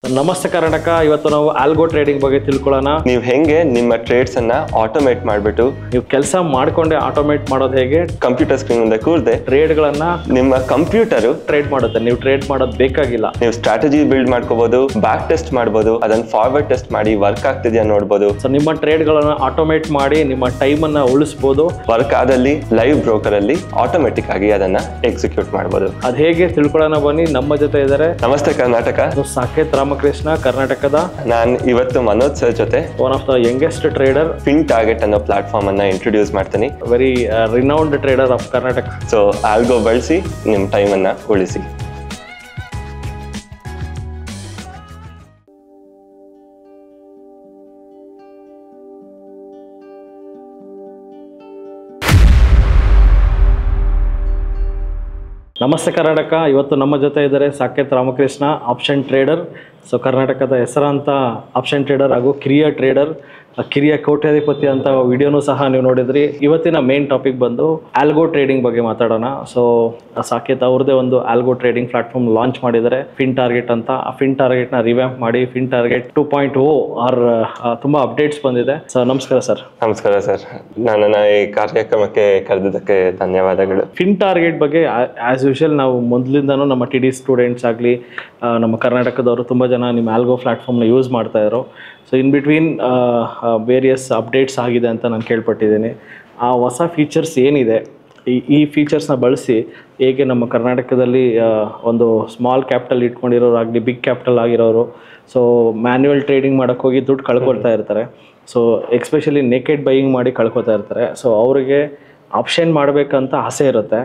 ನಮಸ್ತೆ ಕರ್ನಾಟಕ. ಇವತ್ತು ನಾವು ಆಲ್ಗೋ ಟ್ರೇಡಿಂಗ್ ಬಗ್ಗೆ ತಿಳ್ಕೊಳ್ಳೋಣ. ನೀವು ಹೆಂಗೆ ನಿಮ್ಮ ಟ್ರೇಡ್ಸ್ ಅನ್ನ ಆಟೋಮೇಟ್ ಮಾಡಿಬಿಟ್ಟು ನೀವು ಕೆಲಸ ಮಾಡ್ಕೊಂಡೆ ಆಟೋಮೇಟ್ ಮಾಡೋದು ಹೇಗೆ, ಕಂಪ್ಯೂಟರ್ ಸ್ಕ್ರೀನ್ ಮುಂದೆ ಕೂರ್ದೆ ಟ್ರೇಡ್ಗಳನ್ನ ನಿಮ್ಮ ಕಂಪ್ಯೂಟರ್ ಟ್ರೇಡ್ ಮಾಡುತ್ತೆ. ನೀವು ಟ್ರೇಡ್ ಮಾಡೋದು ಬೇಕಾಗಿಲ್ಲ. ನೀವು ಸ್ಟ್ರಾಟಜಿ ಬಿಲ್ಡ್ ಮಾಡ್ಕೋಬಹುದು, ಬ್ಯಾಕ್ ಟೆಸ್ಟ್ ಮಾಡಬಹುದು, ಅದನ್ನ ಫಾರ್ವರ್ಡ್ ಟೆಸ್ಟ್ ಮಾಡಿ ವರ್ಕ್ ಆಗ್ತಿದೆಯಾ ನೋಡಬಹುದು. ಸೊ ನಿಮ್ಮ ಟ್ರೇಡ್ಗಳನ್ನ ಆಟೋಮೇಟ್ ಮಾಡಿ ನಿಮ್ಮ ಟೈಮ್ ಅನ್ನ ಉಳಿಸಬಹುದು. ವರ್ಕ್ ಆದಲ್ಲಿ ಲೈವ್ ಬ್ರೋಕರ್ ಅಲ್ಲಿ ಆಟೋಮೆಟಿಕ್ ಆಗಿ ಅದನ್ನ ಎಕ್ಸಿಕ್ಯೂಟ್ ಮಾಡಬಹುದು. ಅದ್ ಹೇಗೆ ತಿಳ್ಕೊಳ್ಳೋಣ ಬನ್ನಿ. ನಮ್ಮ ಜೊತೆ ಇದ್ದಾರೆ ನಮಸ್ತೆ ಕರ್ನಾಟಕ, ಸಾಕೇತ್ ರಾಮಕೃಷ್ಣ, ಕರ್ನಾಟಕದ. ನಾನು ಇವತ್ತು ಮನೋಜ್ ಸರ್ ಜೊತೆ one of the youngest trader fin target ಅನ್ನೋ ಪ್ಲಾಟ್ಫಾರ್ಮ್ ಅನ್ನ ಇಂಟ್ರೊಡ್ಯೂಸ್ ಮಾಡ್ತೀನಿ. Very renowned trader of Karnataka. So algo ಬಳಸಿ ನಿಮ್ಮ ಟೈಮ್ ಅನ್ನ ಉಳಿಸಿ. ನಮಸ್ತೆ ಕರ್ನಾಟಕ. ಇವತ್ತು ನಮ್ಮ ಜೊತೆ ಇದ್ದಾರೆ Saket Ramakrishna, option trader. So ಕರ್ನಾಟಕದ ಹೆಸರಾಂತ ಆಪ್ಷನ್ ಟ್ರೇಡರ್ ಹಾಗೂ ಕಿರಿಯ ಟ್ರೇಡರ್, ಕಿರಿಯ ಕೋಟ್ಯಾಧಿಪತಿ ಅಂತ ವಿಡಿಯೋನೂ ಸಹ ನೀವು ನೋಡಿದ್ರಿ. ಇವತ್ತಿನ ಮೇನ್ ಟಾಪಿಕ್ ಬಂದು ಆಲ್ಗೋ ಟ್ರೇಡಿಂಗ್ ಬಗ್ಗೆ ಮಾತಾಡೋಣ. ಸೊ ಸಾಕೇತ್ ಅವ್ರದ್ದೇ ಒಂದು ಆಲ್ಗೋ ಟ್ರೇಡಿಂಗ್ ಪ್ಲಾಟ್ಫಾರ್ಮ್ ಲಾಂಚ್ ಮಾಡಿದ್ದಾರೆ, ಫಿನ್ ಟಾರ್ಗೆಟ್ ಅಂತ. ಆ ಫಿನ್ ಟಾರ್ಗೆಟ್ನ ರಿವ್ಯಾಂಪ್ ಮಾಡಿ ಫಿನ್ ಟಾರ್ಗೆಟ್ 2.0 ಆರ್ ತುಂಬಾ ಅಪ್ಡೇಟ್ಸ್ ಬಂದಿದೆ. ಸೊ ನಮಸ್ಕಾರ ಸರ್. ನಮಸ್ಕಾರ ಸರ್, ನನ್ನನ್ನು ಈ ಕಾರ್ಯಕ್ರಮಕ್ಕೆ ಕರೆದಿದ್ದಕ್ಕೆ ಧನ್ಯವಾದಗಳು. ಫಿನ್ ಟಾರ್ಗೆಟ್ ಬಗ್ಗೆ ಆಸ್ ಯೂಶುವಲ್ ನಾವು ಮೊದಲಿಂದನೂ ನಮ್ಮ ಟಿ ಡಿ ಸ್ಟೂಡೆಂಟ್ಸ್ ಆಗಲಿ, ನಮ್ಮ ಕರ್ನಾಟಕದವರು ತುಂಬ ಜನ ನಿಮ್ಮ ಆಲ್ಗೋ ಪ್ಲಾಟ್ಫಾರ್ಮ್ನ ಯೂಸ್ ಮಾಡ್ತಾ ಇದ್ರು. So in between various updates ಆಗಿದೆ ಅಂತ ನಾನು ಕೇಳ್ಪಟ್ಟಿದ್ದೀನಿ. ಆ ಹೊಸ ಫೀಚರ್ಸ್ ಏನಿದೆ, ಈ ಫೀಚರ್ಸ್ನ ಬಳಸಿ ಹೇಗೆ ನಮ್ಮ ಕರ್ನಾಟಕದಲ್ಲಿ ಒಂದು ಸ್ಮಾಲ್ ಕ್ಯಾಪಿಟಲ್ ಇಟ್ಕೊಂಡಿರೋರಾಗಲಿ, ಬಿಗ್ ಕ್ಯಾಪಿಟಲ್ ಆಗಿರೋರು, ಸೊ ಮ್ಯಾನ್ಯುವಲ್ ಟ್ರೇಡಿಂಗ್ ಮಾಡೋಕ್ಕೆ ಹೋಗಿ ದುಡ್ಡು ಕಳ್ಕೊಳ್ತಾ ಇರ್ತಾರೆ. ಸೊ ಎಕ್ಸ್ಪೆಷಲಿ ನೇಕೆಡ್ ಬೈಯಿಂಗ್ ಮಾಡಿ ಕಳ್ಕೊತಾ ಇರ್ತಾರೆ. ಸೊ ಅವರಿಗೆ ಆಪ್ಷನ್ ಮಾಡಬೇಕಂತ ಆಸೆ ಇರುತ್ತೆ.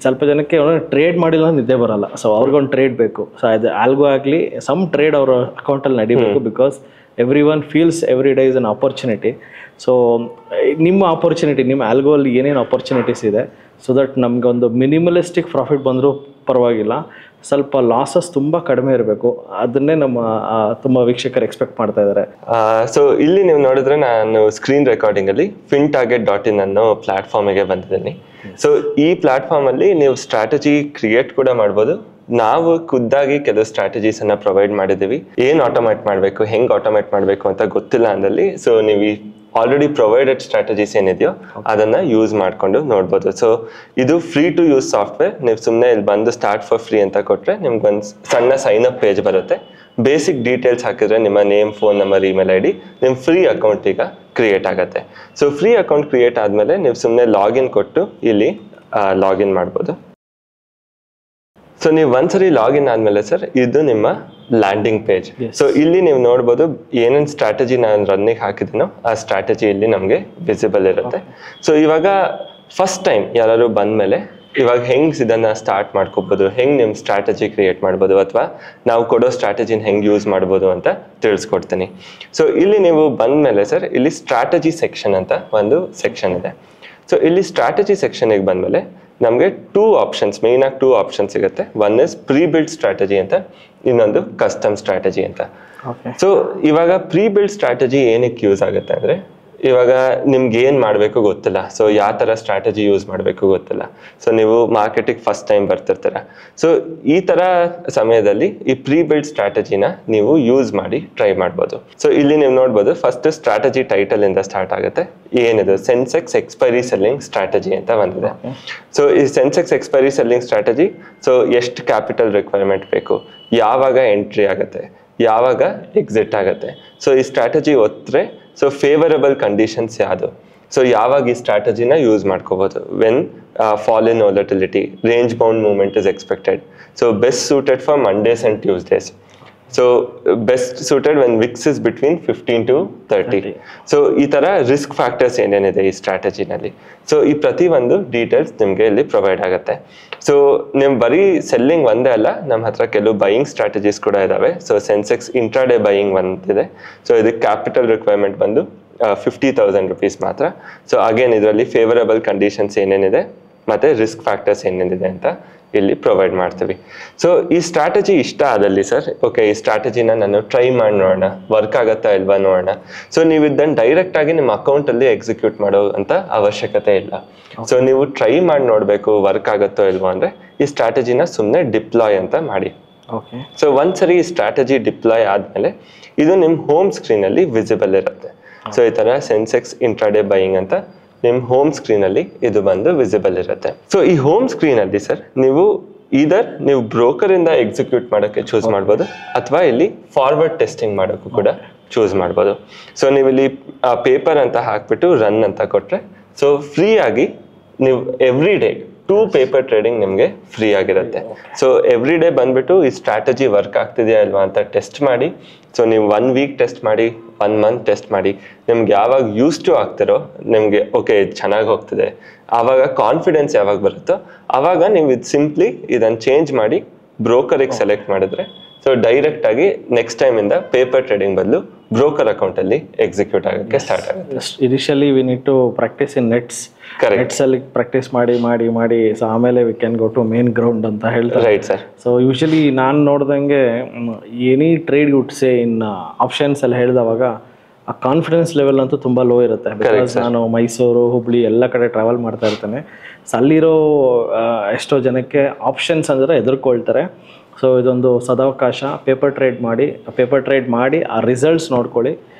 ಸ್ವಲ್ಪ ಜನಕ್ಕೆ ಟ್ರೇಡ್ ಮಾಡಿಲ್ಲ ನಿದ್ದೆ ಬರಲ್ಲ. ಸೊ ಅವ್ರಿಗೊಂದು ಟ್ರೇಡ್ ಬೇಕು. ಸೊ ಅದು ಆಲ್ಗೋ ಆಗಲಿ ಸಮ್ ಟ್ರೇಡ್ ಅವರ ಅಕೌಂಟಲ್ಲಿ ನಡಿಬೇಕು. Because every one feels every day is an opportunity. So ನಿಮ್ಮ ಆಪರ್ಚುನಿಟಿ, ನಿಮ್ಮ ಆಲ್ಗೋಲ್ಲಿ ಏನೇನು ಆಪರ್ಚುನಿಟೀಸ್ ಇದೆ, ಸೊ ದಟ್ ನಮಗೆ ಒಂದು ಮಿನಿಮಲಿಸ್ಟಿಕ್ ಪ್ರಾಫಿಟ್ ಬಂದರೂ ಪರವಾಗಿಲ್ಲ, ಸ್ವಲ್ಪ ಲಾಸಸ್ ತುಂಬ ಕಡಿಮೆ ಇರಬೇಕು. ಅದನ್ನೇ ನಮ್ಮ ತುಂಬ ವೀಕ್ಷಕರು ಎಕ್ಸ್ಪೆಕ್ಟ್ ಮಾಡ್ತಾ ಇದ್ದಾರೆ. ಸೊ ಇಲ್ಲಿ ನೀವು ನೋಡಿದ್ರೆ ನಾನು ಸ್ಕ್ರೀನ್ ರೆಕಾರ್ಡಿಂಗಲ್ಲಿ fintarget.in ಅನ್ನೋ ಪ್ಲಾಟ್ಫಾರ್ಮಿಗೆ ಬಂದಿದ್ದೀನಿ. ಸೊ ಈ ಪ್ಲಾಟ್ಫಾರ್ಮಲ್ಲಿ ನೀವು ಸ್ಟ್ರಾಟಜಿ ಕ್ರಿಯೇಟ್ ಕೂಡ ಮಾಡ್ಬೋದು. ನಾವು ಖುದ್ದಾಗಿ ಕೆಲವು ಸ್ಟ್ರಾಟಜೀಸ್ ಅನ್ನ ಪ್ರೊವೈಡ್ ಮಾಡಿದ್ದೀವಿ. ಏನು ಆಟೋಮೇಟ್ ಮಾಡಬೇಕು, ಹೆಂಗೆ ಆಟೋಮೇಟ್ ಮಾಡಬೇಕು ಅಂತ ಗೊತ್ತಿಲ್ಲ ಅಂದಲ್ಲಿ, ಸೊ ನೀವು ಈ ಆಲ್ರೆಡಿ ಪ್ರೊವೈಡೆಡ್ ಸ್ಟ್ರಾಟಜೀಸ್ ಏನಿದೆಯೋ ಅದನ್ನ ಯೂಸ್ ಮಾಡ್ಕೊಂಡು ನೋಡ್ಬೋದು. ಸೊ ಇದು ಫ್ರೀ ಟು ಯೂಸ್ ಸಾಫ್ಟ್ವೇರ್. ನೀವು ಸುಮ್ಮನೆ ಇಲ್ಲಿ ಬಂದು ಸ್ಟಾರ್ಟ್ ಫಾರ್ ಫ್ರೀ ಅಂತ ಕೊಟ್ಟರೆ ನಿಮ್ಗೊಂದು ಸಣ್ಣ ಸೈನ್ ಅಪ್ ಪೇಜ್ ಬರುತ್ತೆ. ಬೇಸಿಕ್ ಡೀಟೇಲ್ಸ್ ಹಾಕಿದ್ರೆ ನಿಮ್ಮ name, phone number, email ID, ನಿಮ್ಮ ಫ್ರೀ ಅಕೌಂಟ್ ಈಗ ಕ್ರಿಯೇಟ್ ಆಗುತ್ತೆ. ಸೊ ಫ್ರೀ ಅಕೌಂಟ್ ಕ್ರಿಯೇಟ್ ಆದಮೇಲೆ ನೀವು ಸುಮ್ಮನೆ ಲಾಗಿನ್ ಕೊಟ್ಟು ಇಲ್ಲಿ ಲಾಗಿನ್ ಮಾಡ್ಬೋದು. ಸೊ ನೀವು ಒಂದ್ಸರಿ ಲಾಗಿನ್ ಆದಮೇಲೆ ಸರ್ ಇದು ನಿಮ್ಮ ಲ್ಯಾಂಡಿಂಗ್ ಪೇಜ್. ಸೊ ಇಲ್ಲಿ ನೀವು ನೋಡ್ಬೋದು ಏನೇನು ಸ್ಟ್ರಾಟಜಿ ನಾನು ರನ್ನಿಗೆ ಹಾಕಿದ್ದೀನೋ ಆ ಸ್ಟ್ರಾಟಜಿ ಇಲ್ಲಿ ನಮಗೆ ವಿಸಿಬಲ್ ಇರುತ್ತೆ. ಸೊ ಇವಾಗ ಫಸ್ಟ್ ಟೈಮ್ ಯಾರು ಬಂದಮೇಲೆ ಇವಾಗ ಹೆಂಗೆ ಇದನ್ನು ಸ್ಟಾರ್ಟ್ ಮಾಡ್ಕೋಬೋದು, ಹೆಂಗೆ ನಿಮ್ಮ ಸ್ಟ್ರಾಟಜಿ ಕ್ರಿಯೇಟ್ ಮಾಡ್ಬೋದು, ಅಥವಾ ನಾವು ಕೊಡೋ ಸ್ಟ್ರಾಟಜಿನ ಹೆಂಗೆ ಯೂಸ್ ಮಾಡ್ಬೋದು ಅಂತ ತಿಳಿಸ್ಕೊಡ್ತೀನಿ. ಸೊ ಇಲ್ಲಿ ನೀವು ಬಂದಮೇಲೆ ಸರ್ ಇಲ್ಲಿ ಸ್ಟ್ರಾಟಜಿ ಸೆಕ್ಷನ್ ಅಂತ ಒಂದು ಸೆಕ್ಷನ್ ಇದೆ. ಸೊ ಇಲ್ಲಿ ಸ್ಟ್ರಾಟಜಿ ಸೆಕ್ಷನಿಗೆ ಬಂದಮೇಲೆ ನಮಗೆ ಮೇಯ್ನಾಗಿ ಟೂ ಆಪ್ಷನ್ಸ್ ಸಿಗುತ್ತೆ. One is pre build strategy ಅಂತ, ಇನ್ನೊಂದು ಕಸ್ಟಮ್ ಸ್ಟ್ರಾಟಜಿ ಅಂತ. ಸೊ ಇವಾಗ ಪ್ರೀ ಬಿಲ್ಡ್ ಸ್ಟ್ರಾಟಜಿ ಏನಕ್ಕೆ ಯೂಸ್ ಆಗುತ್ತೆ ಅಂದರೆ, ಇವಾಗ ನಿಮ್ಗೆ ಏನು ಮಾಡಬೇಕು ಗೊತ್ತಿಲ್ಲ, ಸೊ ಯಾವ ಥರ ಸ್ಟ್ರಾಟಜಿ ಯೂಸ್ ಮಾಡಬೇಕು ಗೊತ್ತಿಲ್ಲ, ಸೊ ನೀವು ಮಾರ್ಕೆಟಿಗೆ ಫಸ್ಟ್ ಟೈಮ್ ಬರ್ತಿರ್ತೀರ. ಸೊ ಈ ಥರ ಸಮಯದಲ್ಲಿ ಈ ಪ್ರೀ ಬಿಲ್ಡ್ ಸ್ಟ್ರಾಟಜಿನ ನೀವು ಯೂಸ್ ಮಾಡಿ ಟ್ರೈ ಮಾಡ್ಬೋದು. ಸೊ ಇಲ್ಲಿ ನೀವು ನೋಡ್ಬೋದು ಫಸ್ಟ್ ಸ್ಟ್ರಾಟಜಿ ಟೈಟಲಿಂದ ಸ್ಟಾರ್ಟ್ ಆಗುತ್ತೆ. ಏನಿದೆ ಸೆನ್ಸೆಕ್ಸ್ ಎಕ್ಸ್ಪೈರಿ ಸೆಲ್ಲಿಂಗ್ ಸ್ಟ್ರಾಟಜಿ ಅಂತ ಬಂದಿದೆ. ಸೊ ಈ Sensex expiry selling strategy, so ಎಷ್ಟು ಕ್ಯಾಪಿಟಲ್ ರಿಕ್ವೈರ್ಮೆಂಟ್ ಬೇಕು, ಯಾವಾಗ ಎಂಟ್ರಿ ಆಗುತ್ತೆ, ಯಾವಾಗ ಎಕ್ಸಿಟ್ ಆಗುತ್ತೆ, ಸೊ ಈ ಸ್ಟ್ರಾಟಜಿ ಒತ್ತರೆ ಸೊ ಫೇವರಬಲ್ ಕಂಡೀಷನ್ಸ್ ಯಾವುದು, ಸೊ ಯಾವಾಗ ಈ ಸ್ಟ್ರಾಟಜಿನ ಯೂಸ್ ಮಾಡ್ಕೋಬೋದು. When fall in volatility, range bound movement is expected, so best suited for Mondays and Tuesdays, so best suited when Vicks is between 15 to 30. So ಈ ಥರ risk factors ಏನೇನಿದೆ ಈ ಸ್ಟ್ರಾಟಜಿನಲ್ಲಿ, so ಈ ಪ್ರತಿಯೊಂದು ಡೀಟೇಲ್ಸ್ ನಿಮಗೆ ಇಲ್ಲಿ ಪ್ರೊವೈಡ್ ಆಗುತ್ತೆ. ಸೊ ನಿಮ್ಮ ಬರೀ ಸೆಲ್ಲಿಂಗ್ ಒಂದೇ ಅಲ್ಲ, ನಮ್ಮ ಹತ್ರ ಕೆಲವು ಬೈಯಿಂಗ್ ಸ್ಟ್ರಾಟಜೀಸ್ ಕೂಡ ಇದ್ದಾವೆ. ಸೊ ಸೆನ್ಸೆಕ್ಸ್ ಇಂಟ್ರಾಡೇ ಬೈಯಿಂಗ್ ಒಂದಿದೆ. ಸೊ ಇದಕ್ಕೆ ಕ್ಯಾಪಿಟಲ್ ರಿಕ್ವೈರ್ಮೆಂಟ್ ಬಂದು 50,000 rupees ಮಾತ್ರ. ಸೊ ಅಗೇನ್ ಇದರಲ್ಲಿ ಫೇವರಬಲ್ ಕಂಡೀಷನ್ಸ್ ಏನೇನಿದೆ ಮತ್ತು ರಿಸ್ಕ್ ಫ್ಯಾಕ್ಟರ್ಸ್ ಏನೇನಿದೆ ಅಂತ ಇಲ್ಲಿ ಪ್ರೊವೈಡ್ ಮಾಡ್ತೀವಿ. ಸೊ ಈ ಸ್ಟ್ರಾಟಜಿ ಇಷ್ಟ ಆದಲ್ಲಿ ಸರ್, ಓಕೆ ಈ ಸ್ಟ್ರಾಟಜಿನ ನಾನು ಟ್ರೈ ಮಾಡಿ ನೋಡೋಣ, ವರ್ಕ್ ಆಗುತ್ತಾ ಇಲ್ವಾ ನೋಡೋಣ. ಸೊ ನೀವು ಇದನ್ನು ಡೈರೆಕ್ಟ್ ಆಗಿ ನಿಮ್ಮ ಅಕೌಂಟಲ್ಲಿ ಎಕ್ಸಿಕ್ಯೂಟ್ ಮಾಡೋ ಅಂತ ಅವಶ್ಯಕತೆ ಇಲ್ಲ. ಸೊ ನೀವು ಟ್ರೈ ಮಾಡಿ ನೋಡಬೇಕು ವರ್ಕ್ ಆಗುತ್ತೋ ಇಲ್ವೋ ಅಂದರೆ ಈ ಸ್ಟ್ರಾಟಜಿನ ಸುಮ್ಮನೆ ಡಿಪ್ಲಾಯ್ ಅಂತ ಮಾಡಿ. ಓಕೆ. ಸೊ ಒಂದ್ಸರಿ ಈ ಸ್ಟ್ರಾಟಜಿ ಡಿಪ್ಲಾಯ್ ಆದ್ಮೇಲೆ ಇದು ನಿಮ್ಮ ಹೋಮ್ ಸ್ಕ್ರೀನ್ ಅಲ್ಲಿ ವಿಸಿಬಲ್ ಇರುತ್ತೆ. ಸೊ ಈ ತರ ಸೆನ್ಸೆಕ್ಸ್ ಇಂಟ್ರಾಡೇ ಬೈಯಿಂಗ್ ಅಂತ ನಿಮ್ಮ ಹೋಮ್ ಸ್ಕ್ರೀನ್ ಅಲ್ಲಿ ಇದು ಬಂದು ವಿಸಿಬಲ್ ಇರುತ್ತೆ. ಸೊ ಈ ಹೋಮ್ ಸ್ಕ್ರೀನ್ ಅಲ್ಲಿ ಸರ್ ನೀವು ನೀವು ಬ್ರೋಕರ್ ಇಂದ ಎಕ್ಸಿಕ್ಯೂಟ್ ಮಾಡೋಕ್ಕೆ ಚೂಸ್ ಮಾಡ್ಬೋದು, ಅಥವಾ ಇಲ್ಲಿ ಫಾರ್ವರ್ಡ್ ಟೆಸ್ಟಿಂಗ್ ಮಾಡೋಕ್ಕೂ ಕೂಡ ಚೂಸ್ ಮಾಡ್ಬೋದು. ಸೊ ನೀವು ಇಲ್ಲಿ ಪೇಪರ್ ಅಂತ ಹಾಕ್ಬಿಟ್ಟು ರನ್ ಅಂತ ಕೊಟ್ರೆ ಸೊ ಫ್ರೀ ಆಗಿ ನೀವು ಎವ್ರಿ ಡೇ 2 ಪೇಪರ್ ಟ್ರೇಡಿಂಗ್ ನಿಮಗೆ ಫ್ರೀ ಆಗಿರುತ್ತೆ. ಸೊ ಎವ್ರಿ ಡೇ ಬಂದ್ಬಿಟ್ಟು ಈ ಸ್ಟ್ರಾಟಜಿ ವರ್ಕ್ ಆಗ್ತಿದೆಯಾ ಇಲ್ವಾ ಅಂತ ಟೆಸ್ಟ್ ಮಾಡಿ. ಸೊ ನೀವು 1 ವೀಕ್ ಟೆಸ್ಟ್ ಮಾಡಿ, 1 ಮಂತ್ ಟೆಸ್ಟ್ ಮಾಡಿ. ನಿಮ್ಗೆ ಯಾವಾಗ ಯೂಸ್ ಟು ಆಗ್ತಿರೋ, ನಿಮಗೆ ಓಕೆ ಚೆನ್ನಾಗಿ ಹೋಗ್ತಿದೆ, ಆವಾಗ ಕಾನ್ಫಿಡೆನ್ಸ್ ಯಾವಾಗ ಬರುತ್ತೋ ಆವಾಗ ನೀವು ಇದು ಸಿಂಪ್ಲಿ ಇದನ್ನು ಚೇಂಜ್ ಮಾಡಿ ಬ್ರೋಕರಿಗೆ ಸೆಲೆಕ್ಟ್ ಮಾಡಿದ್ರೆ ಸೊ ಡೈರೆಕ್ಟ್ ಆಗಿ ನೆಕ್ಸ್ಟ್ ಟೈಮ್ ಇಂದ ಪೇಪರ್ ಟ್ರೇಡಿಂಗ್ ಬದಲು ಬ್ರೋಕರ್ ಅಕೌಂಟ್ ಅಲ್ಲಿ ಎಕ್ಸಿಕ್ಯೂಟ್ ಆಗೋಕ್ಕೆ ಸ್ಟಾರ್ಟ್ ಆಗುತ್ತೆ. Initially we need to practise in nets. Nets ಅಲ್ಲಿ ಪ್ರಾಕ್ಟೀಸ್ ಮಾಡಿ ಸೊ ಆಮೇಲೆ we can go to main ground ಅಂತ ಹೇಳ್ತಾರೆ. Right sir. ಸೊ ಯೂಶಲಿ ನಾನು ನೋಡ್ದಂಗೆ ಎನಿ ಟ್ರೇಡ್ ಗುಡ್ಸೆ ಇನ್ ಆಪ್ಷನ್ಸ್ ಅಲ್ಲಿ ಹೇಳಿದವಾಗ ಆ ಕಾನ್ಫಿಡೆನ್ಸ್ ಲೆವೆಲ್ ಅಂತೂ ತುಂಬ ಲೋ ಇರುತ್ತೆ. ಬಿಕಾಸ್ ನಾನು ಮೈಸೂರು, ಹುಬ್ಳಿ ಎಲ್ಲ ಕಡೆ ಟ್ರಾವೆಲ್ ಮಾಡ್ತಾ ಇರ್ತೇನೆ. ಸೊ ಅಲ್ಲಿರೋ ಎಷ್ಟೋ ಜನಕ್ಕೆ ಆಪ್ಷನ್ಸ್ ಅಂದರೆ ಹೆದರ್ಕೊಳ್ತಾರೆ. ಸೊ ಇದೊಂದು ಸದಾವಕಾಶ. ಪೇಪರ್ ಟ್ರೇಡ್ ಮಾಡಿ ಆ ರಿಸಲ್ಟ್ಸ್ ನೋಡ್ಕೊಳ್ಳಿ.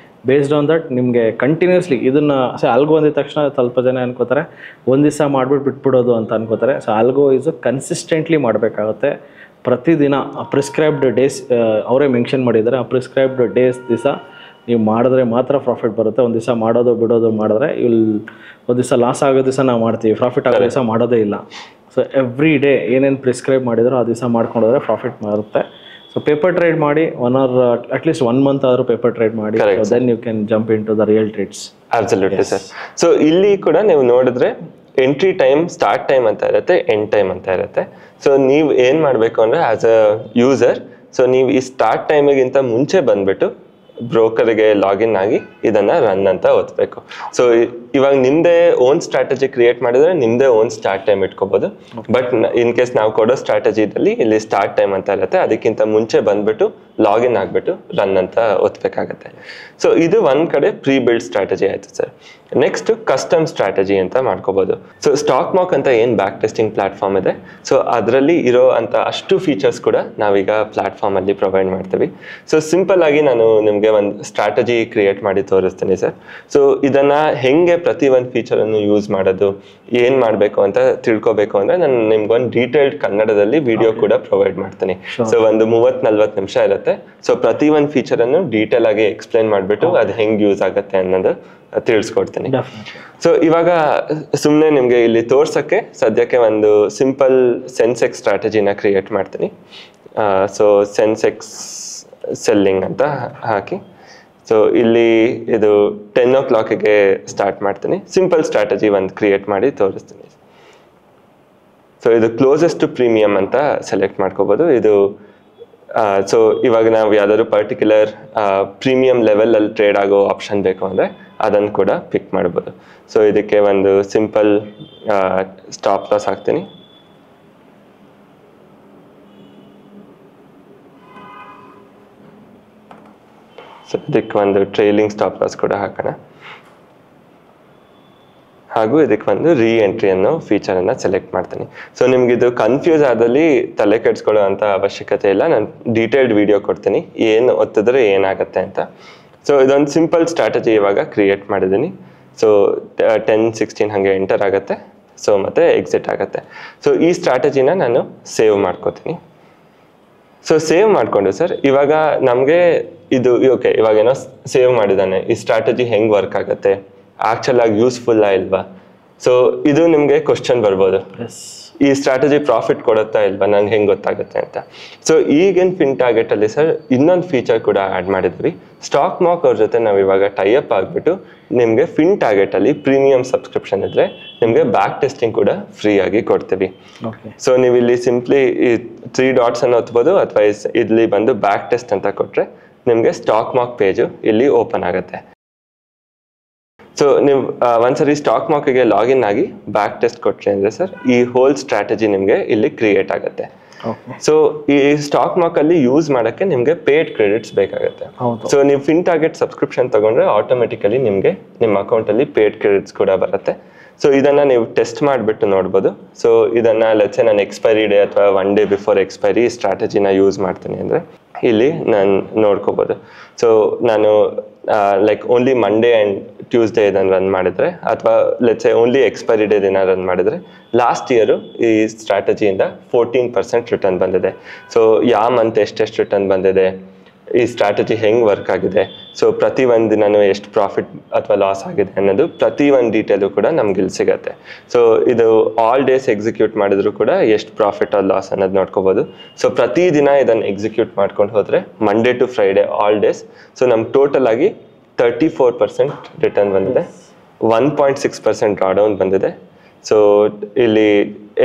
ಬೇಸ್ಡ್ ಆನ್ ದಟ್ ನಿಮಗೆ ಕಂಟಿನ್ಯೂಸ್ಲಿ ಇದನ್ನು ಆಲ್ಗೋ ಅಂದಿದ ತಕ್ಷಣ ಸ್ವಲ್ಪ ಜನ ಅನ್ಕೋತಾರೆ ಒಂದು ದಿವಸ ಮಾಡಿಬಿಟ್ಟು ಬಿಟ್ಬಿಡೋದು ಅಂತ ಅನ್ಕೋತಾರೆ. ಸೊ ಆಲ್ಗೋ ಈಸ್ ಕನ್ಸಿಸ್ಟೆಂಟ್ಲಿ ಮಾಡಬೇಕಾಗುತ್ತೆ. ಪ್ರತಿದಿನ ಪ್ರಿಸ್ಕ್ರೈಬ್ಡ್ ಡೇಸ್ ಅವರೇ ಮೆನ್ಷನ್ ಮಾಡಿದ್ದಾರೆ. ಆ ಪ್ರಿಸ್ಕ್ರೈಬ್ಡ್ ಡೇಸ್ ದಿವಸ ನೀವು ಮಾಡಿದ್ರೆ ಮಾತ್ರ ಪ್ರಾಫಿಟ್ ಬರುತ್ತೆ. ಒಂದು ದಿವಸ ಮಾಡೋದು ಬಿಡೋದು ಮಾಡಿದ್ರೆ ಒಂದು ದಿವಸ ಲಾಸ್ ಆಗೋ ದಿವಸ ನಾವು ಮಾಡ್ತೀವಿ, ಪ್ರಾಫಿಟ್ ಆಗೋ ದಿವಸ ಮಾಡೋದೇ ಇಲ್ಲ. ಸೊ ಎವ್ರಿ ಡೇ ಏನೇನು ಪ್ರಿಸ್ಕ್ರೈಬ್ ಮಾಡಿದ್ರು ಆ ದಿವಸ ಮಾಡ್ಕೊಂಡೋದ್ರೆ ಪ್ರಾಫಿಟ್ ಬರುತ್ತೆ. ಸೊ ಪೇಪರ್ ಟ್ರೇಡ್ ಮಾಡಿ 1 or ಅಟ್ಲೀಸ್ಟ್ 1 month ಆದರೂ ಪೇಪರ್ ಟ್ರೇಡ್ ಮಾಡಿ. Then you can jump in to the real trades. Absolutely sir. So ಇಲ್ಲಿ ಕೂಡ ನೀವು ನೋಡಿದ್ರೆ ಎಂಟ್ರಿ ಟೈಮ್, ಸ್ಟಾರ್ಟ್ ಟೈಮ್ ಅಂತ ಇರುತ್ತೆ, ಎಂಡ್ ಟೈಮ್ ಅಂತ ಇರುತ್ತೆ. ಸೊ ನೀವು ಏನು ಮಾಡಬೇಕು ಅಂದರೆ ಆಸ್ ಅ ಯೂಸರ್ ಸೊ ನೀವು ಈ ಸ್ಟಾರ್ಟ್ ಟೈಮಿಗಿಂತ ಮುಂಚೆ ಬಂದ್ಬಿಟ್ಟು ಬ್ರೋಕರ್ಗೆ ಲಾಗಿನ್ ಆಗಿ ಇದನ್ನ ರನ್ ಅಂತ ಒತ್ತಬೇಕು. ಸೊ ಇವಾಗ ನಿಮ್ದೇ ಓನ್ ಸ್ಟ್ರಾಟಜಿ ಕ್ರಿಯೇಟ್ ಮಾಡಿದ್ರೆ ನಿಮ್ದೇ ಓನ್ ಸ್ಟಾರ್ಟ್ ಟೈಮ್ ಇಟ್ಕೋಬಹುದು. ಬಟ್ ಇನ್ ಕೇಸ್ ನಾವು ಕೊಡೋ ಸ್ಟ್ರಾಟಜಿದಲ್ಲಿ ಇಲ್ಲಿ ಸ್ಟಾರ್ಟ್ ಟೈಮ್ ಅಂತ ಇರುತ್ತೆ, ಅದಕ್ಕಿಂತ ಮುಂಚೆ ಬಂದ್ಬಿಟ್ಟು ಲಾಗಿನ್ ಆಗ್ಬಿಟ್ಟು ರನ್ ಅಂತ ಒತ್ತಬೇಕಾಗತ್ತೆ. ಸೊ ಇದು ಒಂದ್ ಕಡೆ ಪ್ರೀ ಬಿಲ್ಡ್ ಸ್ಟ್ರಾಟಜಿ ಆಯ್ತು ಸರ್. ನೆಕ್ಸ್ಟ್ ಕಸ್ಟಮ್ ಸ್ಟ್ರಾಟಜಿ ಅಂತ ಮಾಡ್ಕೋಬಹುದು. ಸೊ ಸ್ಟಾಕ್ ಮಾರ್ಕ್ ಅಂತ ಏನ್ ಬ್ಯಾಕ್ ಟೆಸ್ಟಿಂಗ್ ಪ್ಲಾಟ್ಫಾರ್ಮ್ ಇದೆ, ಸೊ ಅದರಲ್ಲಿ ಇರೋ ಅಂತ ಅಷ್ಟು ಫೀಚರ್ಸ್ ಕೂಡ ನಾವೀಗ ಪ್ಲಾಟ್ಫಾರ್ಮ್ ಅಲ್ಲಿ ಪ್ರೊವೈಡ್ ಮಾಡ್ತೀವಿ. ಸೊ ಸಿಂಪಲ್ ಆಗಿ ನಾನು ನಿಮ್ಗೆ ಒಂದು ಸ್ಟ್ರಾಟಜಿ ಕ್ರಿಯೇಟ್ ಮಾಡಿ ತೋರಿಸ್ತೀನಿ ಸರ್. ಸೊ ಇದನ್ನ ಹೆಂಗೆ ಪ್ರತಿ ಒಂದು ಫೀಚರ್ ಅನ್ನು ಯೂಸ್ ಮಾಡೋದು, ಏನ್ ಮಾಡ್ಬೇಕು ಅಂತ ತಿಳ್ಕೊಬೇಕು ಅಂದ್ರೆ ನಾನು ನಿಮ್ಗೊಂದು ಡೀಟೇಲ್ಡ್ ಕನ್ನಡದಲ್ಲಿ ವಿಡಿಯೋ ಕೂಡ ಪ್ರೊವೈಡ್ ಮಾಡ್ತೀನಿ. ಸೊ ಒಂದು 30-40 ನಿಮಿಷ ಇರುತ್ತೆ. ಸೊ ಪ್ರತಿ ಒಂದು ಫೀಚರ್ ಅನ್ನು ಡೀಟೇಲ್ ಆಗಿ ಎಕ್ಸ್ಪ್ಲೈನ್ ಮಾಡ್ಬಿಟ್ಟು ಅದು ಹೆಂಗ್ ಯೂಸ್ ಆಗುತ್ತೆ ಅನ್ನೋದು ತಿಳಿಸ್ಕೊಡ್ತೀನಿ. ಸೊ ಇವಾಗ ಸುಮ್ಮನೆ ನಿಮ್ಗೆ ಇಲ್ಲಿ ತೋರ್ಸಕ್ಕೆ ಸದ್ಯಕ್ಕೆ ಒಂದು ಸಿಂಪಲ್ ಸೆನ್ಸೆಕ್ಸ್ ಸ್ಟ್ರಾಟಜಿನ ಕ್ರಿಯೇಟ್ ಮಾಡ್ತೀನಿ. ಸೊ ಸೆನ್ಸೆಕ್ಸ್ ಸೆಲ್ಲಿಂಗ್ ಅಂತ ಹಾಕಿ ಸೊ ಇಲ್ಲಿ ಇದು 10 o'clock ಸ್ಟಾರ್ಟ್ ಮಾಡ್ತೀನಿ. ಸಿಂಪಲ್ ಸ್ಟ್ರಾಟಜಿ ಒಂದು ಕ್ರಿಯೇಟ್ ಮಾಡಿ ತೋರಿಸ್ತೀನಿ. ಸೊ ಇದು ಕ್ಲೋಸೆಸ್ಟ್ ಟು ಪ್ರೀಮಿಯಂ ಅಂತ ಸೆಲೆಕ್ಟ್ ಮಾಡ್ಕೋಬೋದು. ಇದು ಸೊ ಇವಾಗ ನಾವು ಯಾವ್ದಾದ್ರು ಪರ್ಟಿಕ್ಯುಲರ್ ಪ್ರೀಮಿಯಂ ಲೆವೆಲ್ ಅಲ್ಲಿ ಟ್ರೇಡ್ ಆಗೋ ಆಪ್ಷನ್ ಬೇಕು ಅಂದ್ರೆ ಅದನ್ನು ಕೂಡ ಪಿಕ್ ಮಾಡ್ಬೋದು. ಸೊ ಇದಕ್ಕೆ ಒಂದು ಸಿಂಪಲ್ ಸ್ಟಾಪ್ ಲಾಸ್ ಹಾಕ್ತೀನಿ. ಸೊ ಇದಕ್ಕೆ ಒಂದು ಟ್ರೈಲಿಂಗ್ ಸ್ಟಾಪ್ ಲಾಸ್ ಕೂಡ ಹಾಕೋಣ. ಹಾಗೂ ಇದಕ್ಕೆ ಒಂದು ರೀ ಎಂಟ್ರಿ ಅನ್ನೋ ಫೀಚರ್ ಅನ್ನ ಸೆಲೆಕ್ಟ್ ಮಾಡ್ತೀನಿ. ಸೊ ನಿಮ್ಗೆ ಇದು ಕನ್ಫ್ಯೂಸ್ ಆದಲ್ಲಿ ತಲೆ ಕೆಡ್ಸ್ಕೊಳ್ಳೋ ಅಂತ ಅವಶ್ಯಕತೆ ಇಲ್ಲ. ನಾನು ಡೀಟೇಲ್ಡ್ ವಿಡಿಯೋ ಕೊಡ್ತೀನಿ ಏನು ಒತ್ತಿದ್ರೆ ಏನಾಗುತ್ತೆ ಅಂತ. ಸೊ ಇದೊಂದು ಸಿಂಪಲ್ ಸ್ಟ್ರಾಟಜಿ ಇವಾಗ ಕ್ರಿಯೇಟ್ ಮಾಡಿದ್ದೀನಿ. ಸೊ 10-16 ಹಾಗೆ ಎಂಟರ್ ಆಗುತ್ತೆ. ಸೊ ಮತ್ತೆ ಎಕ್ಸಿಟ್ ಆಗುತ್ತೆ. ಸೊ ಈ ಸ್ಟ್ರಾಟಜಿನ ನಾನು ಸೇವ್ ಮಾಡ್ಕೋತೀನಿ. ಸೊ ಸೇವ್ ಮಾಡ್ಕೊಂಡು ಸರ್ ಇವಾಗ ನಮಗೆ ಇದು ಓಕೆ ಇವಾಗೇನೋ ಸೇವ್ ಮಾಡಿದ್ದಾನೆ, ಈ ಸ್ಟ್ರಾಟಜಿ ಹೆಂಗ್ ವರ್ಕ್ ಆಗುತ್ತೆ, ಆಕ್ಚುಲ್ ಆಗಿ ಯೂಸ್ಫುಲ್ ಇಲ್ವಾ? ಸೊ ಇದು ನಿಮ್ಗೆ ಕ್ವಶನ್ ಬರ್ಬೋದು, ಈ ಸ್ಟ್ರಾಟಜಿ ಪ್ರಾಫಿಟ್ ಕೊಡುತ್ತಾ ಇಲ್ವಾ, ನಂಗೆ ಹೆಂಗ್ ಗೊತ್ತಾಗುತ್ತೆ ಅಂತ. ಸೊ ಈಗಿನ ಫಿನ್ ಟಾರ್ಗೆಟ್ ಅಲ್ಲಿ ಸರ್ ಇನ್ನೊಂದು ಫೀಚರ್ ಕೂಡ ಆಡ್ ಮಾಡಿದ್ವಿ. ಸ್ಟಾಕ್ ಮಾರ್ಕ್ ಅವ್ರ ಜೊತೆ ನಾವು ಇವಾಗ ಟೈ ಅಪ್ ಆಗ್ಬಿಟ್ಟು ನಿಮ್ಗೆ ಫಿನ್ ಟಾರ್ಗೆಟ್ ಅಲ್ಲಿ ಪ್ರೀಮಿಯಂ ಸಬ್ಸ್ಕ್ರಿಪ್ಷನ್ ಇದ್ರೆ ನಿಮ್ಗೆ ಬ್ಯಾಕ್ ಟೆಸ್ಟಿಂಗ್ ಕೂಡ ಫ್ರೀ ಆಗಿ ಕೊಡ್ತೀವಿ. ಸೊ ನೀವು ಇಲ್ಲಿ ಸಿಂಪ್ಲಿ ಈ 3 dots ಅನ್ನು ಒತ್ಬೋದು, ಅಥವಾ ಇಲ್ಲಿ ಬಂದು ಬ್ಯಾಕ್ ಟೆಸ್ಟ್ ಅಂತ ಕೊಟ್ರೆ ನಿಮ್ಗೆ ಸ್ಟಾಕ್ ಮಾರ್ಕ್ ಪೇಜು ಇಲ್ಲಿ ಓಪನ್ ಆಗುತ್ತೆ. ಸೊ ನೀವು ಒಂದ್ಸರಿ ಸ್ಟಾಕ್ ಮಾರ್ಕ್ಗೆ ಲಾಗಿನ್ ಆಗಿ ಬ್ಯಾಕ್ ಟೆಸ್ಟ್ ಕೊಟ್ರಿ ಅಂದ್ರೆ ಸರ್ ಈ ಹೋಲ್ ಸ್ಟ್ರಾಟಜಿ ನಿಮ್ಗೆ ಇಲ್ಲಿ ಕ್ರಿಯೇಟ್ ಆಗುತ್ತೆ. ಸೊ ಈ ಸ್ಟಾಕ್ ಮಾರ್ಕ್ ಅಲ್ಲಿ ಯೂಸ್ ಮಾಡಕ್ಕೆ ನಿಮ್ಗೆ ಪೇಡ್ ಕ್ರೆಡಿಟ್ಸ್ ಬೇಕಾಗುತ್ತೆ. ಸೊ ನೀವು ಫಿನ್ ಟಾರ್ಗೆಟ್ ಸಬ್ಸ್ಕ್ರಿಪ್ಷನ್ ತಗೊಂಡ್ರೆ ಆಟೋಮೆಟಿಕಲಿ ನಿಮ್ಗೆ ನಿಮ್ಮ ಅಕೌಂಟ್ ಅಲ್ಲಿ ಪೇಡ್ ಕ್ರೆಡಿಟ್ಸ್ ಕೂಡ ಬರುತ್ತೆ. ಸೊ ಇದನ್ನು ನೀವು ಟೆಸ್ಟ್ ಮಾಡಿಬಿಟ್ಟು ನೋಡ್ಬೋದು. ಸೊ ಇದನ್ನು ಲೆಟ್ಸ್ ನಾನು ಎಕ್ಸ್ಪೈರಿ ಡೇ ಅಥವಾ 1 day ಬಿಫೋರ್ ಎಕ್ಸ್ಪೈರಿ ಸ್ಟ್ರಾಟಜಿನ ಯೂಸ್ ಮಾಡ್ತೀನಿ ಅಂದರೆ ಇಲ್ಲಿ ನಾನು ನೋಡ್ಕೋಬೋದು. ಸೊ ನಾನು like only Monday and Tuesday ಇದನ್ನು ರನ್ ಮಾಡಿದರೆ ಅಥವಾ ಲೆಟ್ಸ್ ಓನ್ಲಿ ಎಕ್ಸ್ಪೈರಿ ಡೇ ದಿನ ರನ್ ಮಾಡಿದರೆ ಲಾಸ್ಟ್ ಇಯರು ಈ ಸ್ಟ್ರಾಟಜಿಯಿಂದ 14% ರಿಟರ್ನ್ ಬಂದಿದೆ. ಸೊ ಯಾವ ಮಂತ್ ಎಷ್ಟೆಷ್ಟು ರಿಟರ್ನ್ ಬಂದಿದೆ, ಈ ಸ್ಟ್ರಾಟಜಿ ಹೆಂಗೆ ವರ್ಕ್ ಆಗಿದೆ, ಸೊ ಪ್ರತಿ ಒಂದು ದಿನನೂ ಎಷ್ಟು ಪ್ರಾಫಿಟ್ ಅಥವಾ ಲಾಸ್ ಆಗಿದೆ ಅನ್ನೋದು ಪ್ರತಿ ಒಂದು ಡೀಟೇಲು ಕೂಡ ನಮ್ಗೆ ಇಲ್ಲಿ ಸಿಗುತ್ತೆ. ಸೊ ಇದು ಆಲ್ ಡೇಸ್ ಎಕ್ಸಿಕ್ಯೂಟ್ ಮಾಡಿದ್ರು ಕೂಡ ಎಷ್ಟು ಪ್ರಾಫಿಟ್ ಆರ್ ಲಾಸ್ ಅನ್ನೋದು ನೋಡ್ಕೋಬೋದು. ಸೊ ಪ್ರತಿ ದಿನ ಇದನ್ನು ಎಕ್ಸಿಕ್ಯೂಟ್ ಮಾಡ್ಕೊಂಡು ಹೋದರೆ Monday to Friday all days so ನಮ್ಗೆ ಟೋಟಲ್ ಆಗಿ 34% ರಿಟರ್ನ್ ಬಂದಿದೆ, 1.6% ಡ್ರಾಡೌನ್ ಬಂದಿದೆ. ಸೊ ಇಲ್ಲಿ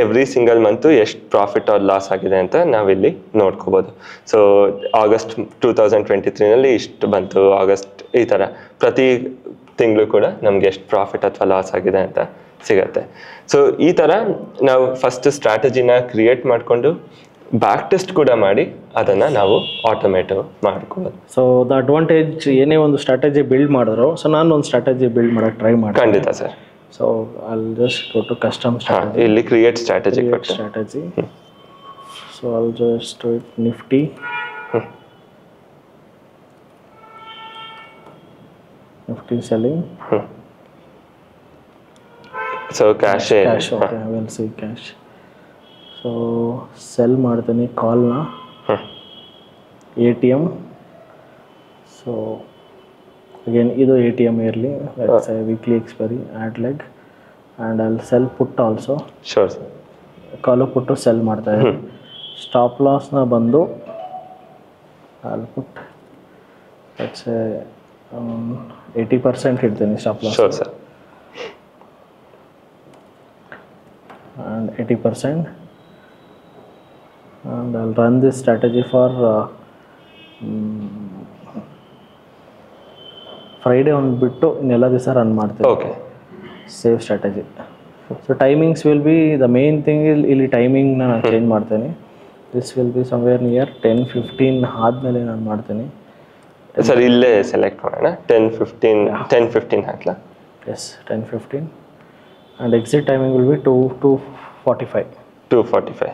ಎವ್ರಿ ಸಿಂಗಲ್ ಮಂತು ಎಷ್ಟು ಪ್ರಾಫಿಟ್ ಆರ್ ಲಾಸ್ ಆಗಿದೆ ಅಂತ ನಾವಿಲ್ಲಿ ನೋಡ್ಕೋಬೋದು. ಸೊ ಆಗಸ್ಟ್ 2023ನಲ್ಲಿ ಇಷ್ಟು ಬಂತು, ಆಗಸ್ಟ್ ಈ ಥರ ಪ್ರತಿ ತಿಂಗಳು ಕೂಡ ನಮಗೆ ಎಷ್ಟು ಪ್ರಾಫಿಟ್ ಅಥವಾ ಲಾಸ್ ಆಗಿದೆ ಅಂತ ಸಿಗತ್ತೆ. ಸೊ ಈ ಥರ ನಾವು ಫಸ್ಟ್ ಸ್ಟ್ರಾಟಜಿನ ಕ್ರಿಯೇಟ್ ಮಾಡಿಕೊಂಡು ಬ್ಯಾಕ್ ಟೆಸ್ಟ್ ಕೂಡ ಮಾಡಿ ಅದನ್ನು ನಾವು ಆಟೋಮೇಟ್ ಮಾಡ್ಕೋಬೋದು. ಸೊ ದ ಅಡ್ವಾಂಟೇಜ್ ಏನೇ ಒಂದು ಸ್ಟ್ರಾಟಜಿ ಬಿಲ್ಡ್ ಮಾಡಿದ್ರು, ಸೊ ನಾನು ಒಂದು ಸ್ಟ್ರಾಟಜಿ ಬಿಲ್ಡ್ ಮಾಡೋಕ್ಕೆ ಟ್ರೈ ಮಾಡಿ. ಖಂಡಿತ sir. So I'll just go to custom strategy. ಇಲ್ಲಿ create strategy. So I'll just do it Nifty. Nifty selling. So cash. Okay, I will see cash. So sell ಮಾಡ್ತೀನಿ call na ATM. So again ಇದು ATM ಇರಲಿ, let's say weekly expiry, add leg and I'll sell put also. Sure sir. Call puttu cell ಮಾಡ್ತಾ ಇದ್ದೀನಿ. Stop ಲಾಸ್ನ ಬಂದು I'll put let's say 80% ಇಡ್ತೀನಿ stop loss. Sure sir. And 80% and I'll run this strategy for Friday ಒಂದು ಬಿಟ್ಟು ಇನ್ನೆಲ್ಲ ದಿವಸ run ಮಾಡ್ತೀವಿ. Okay. Save strategy. So timings will be the main thing. ಇಲ್ಲಿ ಟೈಮಿಂಗ್ನ ನಾನು ಚೇಂಜ್ ಮಾಡ್ತೀನಿ. This will be somewhere near 10-15 ಆದಮೇಲೆ ನಾನು ಮಾಡ್ತೀನಿ. ಸರ್ ಇಲ್ಲೇ ಸೆಲೆಕ್ಟ್ ಮಾಡೋಣ. 10-15 ಹಾಕ್ಲಾ? Yes, 10-15 and exit timing will be 2:45. 2:45.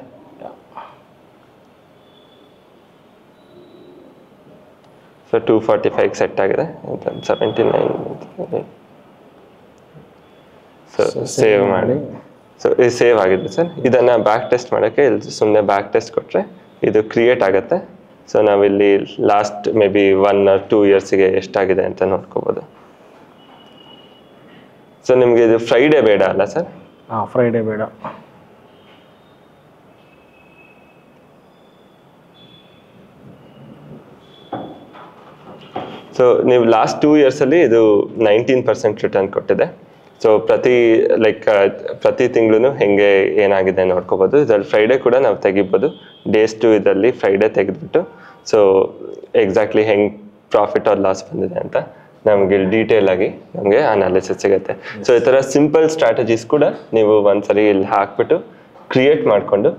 So 2:45 set ಆಗಿದೆ. 79. ಸೊ ಸೇವ್ ಮಾಡಿ. ಸೊ ಇದು ಸೇವ್ ಆಗಿದೆ ಸರ್. ಇದನ್ನು ಬ್ಯಾಕ್ ಟೆಸ್ಟ್ ಮಾಡೋಕ್ಕೆ ಇಲ್ಲಿ ಸುಮ್ಮನೆ ಬ್ಯಾಕ್ ಟೆಸ್ಟ್ ಕೊಟ್ಟರೆ ಇದು ಕ್ರಿಯೇಟ್ ಆಗುತ್ತೆ. ಸೊ ನಾವಿಲ್ಲಿ ಲಾಸ್ಟ್ ಮೇ ಬಿ 1 or 2 ಇಯರ್ಸಿಗೆ ಎಷ್ಟಾಗಿದೆ ಅಂತ ನೋಡ್ಕೋಬೋದು. ಸೊ ನಿಮಗೆ ಇದು ಫ್ರೈಡೇ ಬೇಡ ಅಲ್ಲ ಸರ್? ಹಾಂ, ಫ್ರೈಡೇ ಬೇಡ. ಸೊ ನೀವು ಲಾಸ್ಟ್ 2 ಇಯರ್ಸಲ್ಲಿ ಇದು 19% ರಿಟರ್ನ್ ಕೊಟ್ಟಿದೆ. ಸೊ ಪ್ರತಿ ತಿಂಗಳು ಹೆಂಗೆ ಏನಾಗಿದೆ ನೋಡ್ಕೋಬೋದು. ಇದರಲ್ಲಿ ಫ್ರೈಡೇ ಕೂಡ ನಾವು ತೆಗಿಬೋದು. ಡೇಸ್ 2 ಇದರಲ್ಲಿ ಫ್ರೈಡೇ ತೆಗೆದ್ಬಿಟ್ಟು ಸೊ ಎಕ್ಸಾಕ್ಟ್ಲಿ ಹೆಂಗೆ ಪ್ರಾಫಿಟ್ ಆರ್ ಲಾಸ್ ಬಂದಿದೆ ಅಂತ ನಮಗೆ ಡೀಟೇಲ್ ಆಗಿ ನಮಗೆ ಅನಾಲಿಸಿಸ್ ಸಿಗುತ್ತೆ. ಸೊ ಈ ಥರ ಸಿಂಪಲ್ ಸ್ಟ್ರಾಟಜೀಸ್ ಕೂಡ ನೀವು ಒಂದ್ಸರಿ ಇಲ್ಲಿ ಹಾಕ್ಬಿಟ್ಟು ಕ್ರಿಯೇಟ್ ಮಾಡಿಕೊಂಡು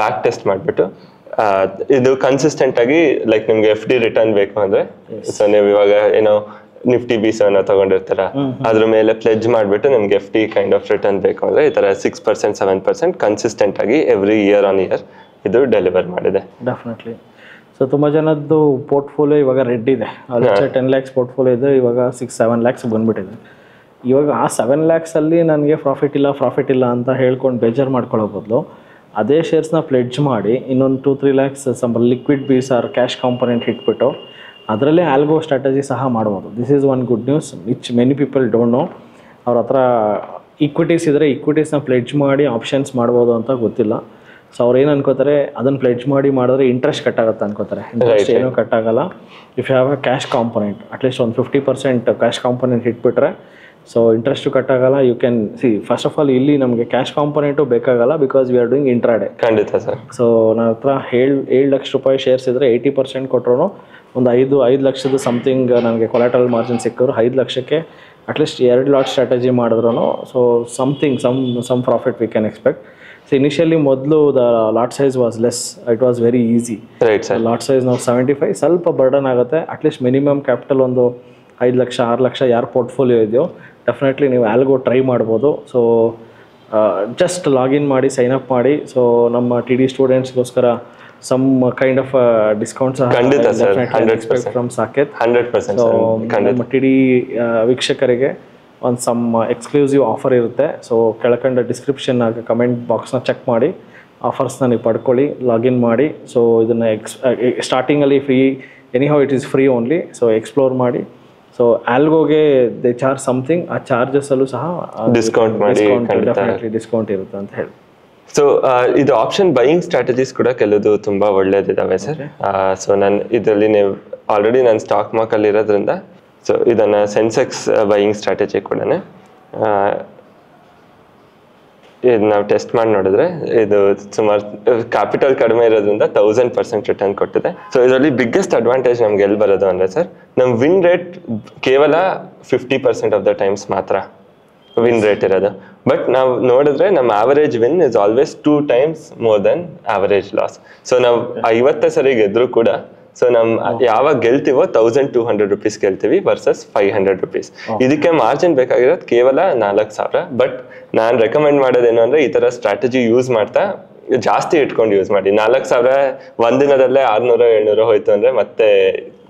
ಬ್ಯಾಕ್ ಟೆಸ್ಟ್ ಮಾಡಿಬಿಟ್ಟು ಇದು ಕನ್ಸಿಸ್ಟೆಂಟ್ ಆಗಿ ಲೈಕ್ ನಿಮ್ಗೆ FD ರಿಟರ್ನ್ ಬೇಕು ಅಂದ್ರೆ ಸೊ ನೀವು ಇವಾಗ ಏನೋ ನಿಫ್ಟಿ BSE ತಗೊಂಡಿರ್ತಾರ, ಅದ್ರ ಮೇಲೆ ಪ್ಲೆಜ್ ಮಾಡಿಬಿಟ್ಟು ನಿಮ್ಗೆ FD ಕೈಂಡ್ ಆಫ್ ರಿಟರ್ನ್ ಬೇಕು ಅಂದ್ರೆ ಈ ತರ 6%, 7% ಕನ್ಸಿಸ್ಟೆಂಟ್ ಆಗಿ ಎವ್ರಿ ಇಯರ್ ಆನ್ ಇಯರ್ ಇದು ಡೆಲಿವರ್ ಮಾಡಿದೆ. ಡೆಫಿನೆಟ್ಲಿ. ಸೊ ತುಂಬ ಜನದ್ದು ಪೋರ್ಟ್ಫೋಲಿಯೋ ಇವಾಗ ರೆಡ್ ಇದೆ. 10 lakhs ಪೋರ್ಟ್ಫೋಲಿಯೋ ಇದೆ, ಇವಾಗ 6-7 lakhs ಬಂದ್ಬಿಟ್ಟಿದೆ. ಇವಾಗ ಆ 7 lakhsಲ್ಲಿ ನನಗೆ ಪ್ರಾಫಿಟ್ ಇಲ್ಲ ಅಂತ ಹೇಳ್ಕೊಂಡು ಬೇಜಾರು ಮಾಡ್ಕೊಳ್ಳೋ ಬದಲು ಅದೇ ಶೇರ್ಸ್ನ ಪ್ಲೆಡ್ಜ್ ಮಾಡಿ ಇನ್ನೊಂದು 2-3 lakhs ಲಿಕ್ವಿಡ್ ಬೀಸ್ ಆರ್ ಕ್ಯಾಶ್ ಕಾಂಪೊನೆಂಟ್ ಇಟ್ಬಿಟ್ಟು ಅದರಲ್ಲೇ ಆಲ್ಗೋ ಸ್ಟ್ರಾಟಜಿ ಸಹ ಮಾಡ್ಬೋದು. This is one good news which many people don't know. ಅವ್ರ ಹತ್ರ ಈಕ್ವಿಟೀಸ್ ಇದ್ದರೆ ಈಕ್ವಿಟೀಸ್ನ ಪ್ಲೆಡ್ಜ್ ಮಾಡಿ ಆಪ್ಷನ್ಸ್ ಮಾಡ್ಬೋದು ಅಂತ ಗೊತ್ತಿಲ್ಲ. ಸೊ ಅವ್ರು ಏನು ಅನ್ಕೋತಾರೆ, ಅದನ್ನು ಪ್ಲೆಡ್ಜ್ ಮಾಡಿದ್ರೆ ಇಂಟ್ರೆಸ್ಟ್ ಕಟ್ಟಾಗುತ್ತೆ ಅನ್ಕೋತಾರೆ. ಇಂಟ್ರೆಸ್ಟ್ ಏನೂ ಕಟ್ಟಾಗಲ್ಲ. If you have a cash component, at least ಒಂದು 50% ಕ್ಯಾಶ್ ಕಾಂಪೊನೆಂಟ್ ಇಟ್ಬಿಟ್ರೆ ಸೊ ಇಂಟ್ರೆಸ್ಟು ಕಟ್ಟಾಗಲ್ಲ. You can see first of all ಇಲ್ಲಿ ನಮಗೆ ಕ್ಯಾಶ್ ಕಾಂಪೊನೆಂಟು ಬೇಕಾಗಲ್ಲ because we are doing intraday. ಖಂಡಿತ ಸರ್. ಸೊ ನನ್ನ ಹತ್ರ 7 ಲಕ್ಷ ರೂಪಾಯಿ ಶೇರ್ಸ್ ಇದ್ದರೆ 80% ಕೊಟ್ಟರು ಒಂದು 5 ಲಕ್ಷದ ಸಮಥಿಂಗ್ ನನಗೆ ಕೊಲಾಟರಲ್ ಮಾರ್ಜಿನ್ ಸಿಕ್ಕಿದ್ರು 5 ಲಕ್ಷಕ್ಕೆ ಅಟ್ಲೀಸ್ಟ್ 2 ಲಾಟ್ ಸ್ಟ್ರಾಟಜಿ ಮಾಡಿದ್ರು so something some profit we can expect. So initially ಮೊದಲು the lot size was less, it was very easy. Right sir. Lot size ನಾವು 75 ಸ್ವಲ್ಪ ಬರ್ಡನ್ ಆಗುತ್ತೆ. ಅಟ್ಲೀಸ್ಟ್ ಮಿನಿಮಮ್ ಕ್ಯಾಪಿಟಲ್ ಒಂದು 5 ಲಕ್ಷ 6 ಲಕ್ಷ ಯಾರು ಪೋರ್ಟ್ಫೋಲಿಯೋ ಇದೆಯೋ ಡೆಫಿನೆಟ್ಲಿ ನೀವು algo try ಮಾಡ್ಬೋದು. ಸೊ ಜಸ್ಟ್ ಲಾಗಿನ್ ಮಾಡಿ ಸೈನ್ ಅಪ್ ಮಾಡಿ. ಸೊ ನಮ್ಮ ಟಿ ಡಿ ಸ್ಟೂಡೆಂಟ್ಸ್ಗೋಸ್ಕರ ಸಮ್ ಕೈಂಡ್ ಆಫ್ ಡಿಸ್ಕೌಂಟ್ಸ್ ಖಂಡಿತ ಸರ್, 100% ಫ್ರಮ್ ಸಾಕೇತ್. 100% ಸೊ ಖಂಡಿತ. ನಮ್ಮ ಟಿ ಡಿ ವೀಕ್ಷಕರಿಗೆ ಒಂದು ಸಮ್ ಎಕ್ಸ್ಕ್ಲೂಸಿವ್ ಆಫರ್ ಇರುತ್ತೆ. ಸೊ ಕೆಳಕಂಡ ಡಿಸ್ಕ್ರಿಪ್ಷನ್ ಕಮೆಂಟ್ ಬಾಕ್ಸ್ನ ಚೆಕ್ ಮಾಡಿ ಆಫರ್ಸ್ನ ನೀವು ಪಡ್ಕೊಳ್ಳಿ, ಲಾಗಿನ್ ಮಾಡಿ. ಸೊ ಇದನ್ನು ಸ್ಟಾರ್ಟಿಂಗಲ್ಲಿ free, anyhow it is free only. So explore ಮಾಡಿ. ಸೊ ಆಲ್ಗೋಗೆ ದೇ ಚಾರ್ಜ್ ಸಮಥಿಂಗ್, ಆ ಚಾರ್ಜಸ್ಸಲ್ಲೂ ಸಹ ಡಿಸ್ಕೌಂಟ್ ಮಾಡಿ ಡೆಫಿನೆಟ್ಲಿ ಡಿಸ್ಕೌಂಟ್ ಇರುತ್ತೆ ಅಂತ ಹೇಳಿ. ಸೊ ಇದು ಆಪ್ಷನ್ ಬೈಯಿಂಗ್ ಸ್ಟ್ರಾಟಜೀಸ್ ಕೂಡ ಕೆಲವು ತುಂಬಾ ಒಳ್ಳೇದಿದಾವೆ ಸರ್. ಸೊ ನಾನು ಇದರಲ್ಲಿ ನೀವು ಆಲ್ರೆಡಿ ನಾನು ಸ್ಟಾಕ್ ಮಾರ್ಕಲ್ಲಿ ಇರೋದ್ರಿಂದ ಸೊ ಇದನ್ನ ಸೆನ್ಸೆಕ್ಸ್ ಬೈಯಿಂಗ್ ಸ್ಟ್ರಾಟಜಿ ಕೂಡ ಇದು ನಾವು ಟೆಸ್ಟ್ ಮಾಡಿ ನೋಡಿದ್ರೆ ಇದು ಸುಮಾರು ಕ್ಯಾಪಿಟಲ್ ಕಡಿಮೆ ಇರೋದ್ರಿಂದ 1000% ರಿಟರ್ನ್ ಕೊಟ್ಟಿದೆ. ಸೊ ಇದರಲ್ಲಿ ಬಿಗ್ಗೆಸ್ಟ್ ಅಡ್ವಾಂಟೇಜ್ ನಮ್ಗೆ ಎಲ್ಲಿ ಬರೋದು ಅಂದರೆ ಸರ್, ನಮ್ಮ ವಿನ್ ರೇಟ್ ಕೇವಲ 50% ಆಫ್ ದ ಟೈಮ್ಸ್ ಮಾತ್ರ ವಿನ್ ರೇಟ್ ಇರೋದು. ಬಟ್ ನಾವು ನೋಡಿದ್ರೆ ನಮ್ಮ average win is always 2 times more than average loss. So ನಾವು 50 ಸರಿ ಗೆದ್ರು ಕೂಡ ಸೊ ಯಾವಾಗ ಗೆಲ್ತೀವೋ 1200 rupees ಗೆಲ್ತೀವಿ ವರ್ಸಸ್ 500 rupees. ಇದಕ್ಕೆ ಮಾರ್ಜಿನ್ ಬೇಕಾಗಿರೋದು ಕೇವಲ 4000. ಬಟ್ ನಾನು ರೆಕಮೆಂಡ್ ಮಾಡೋದೇನು ಅಂದ್ರೆ ಈ ತರ ಸ್ಟ್ರಾಟಜಿ ಯೂಸ್ ಮಾಡ್ತಾ ಜಾಸ್ತಿ ಇಟ್ಕೊಂಡು ಯೂಸ್ ಮಾಡಿ. 4000 ಒಂದಿನದಲ್ಲೇ 600-700 ಹೋಯ್ತು ಅಂದ್ರೆ ಮತ್ತೆ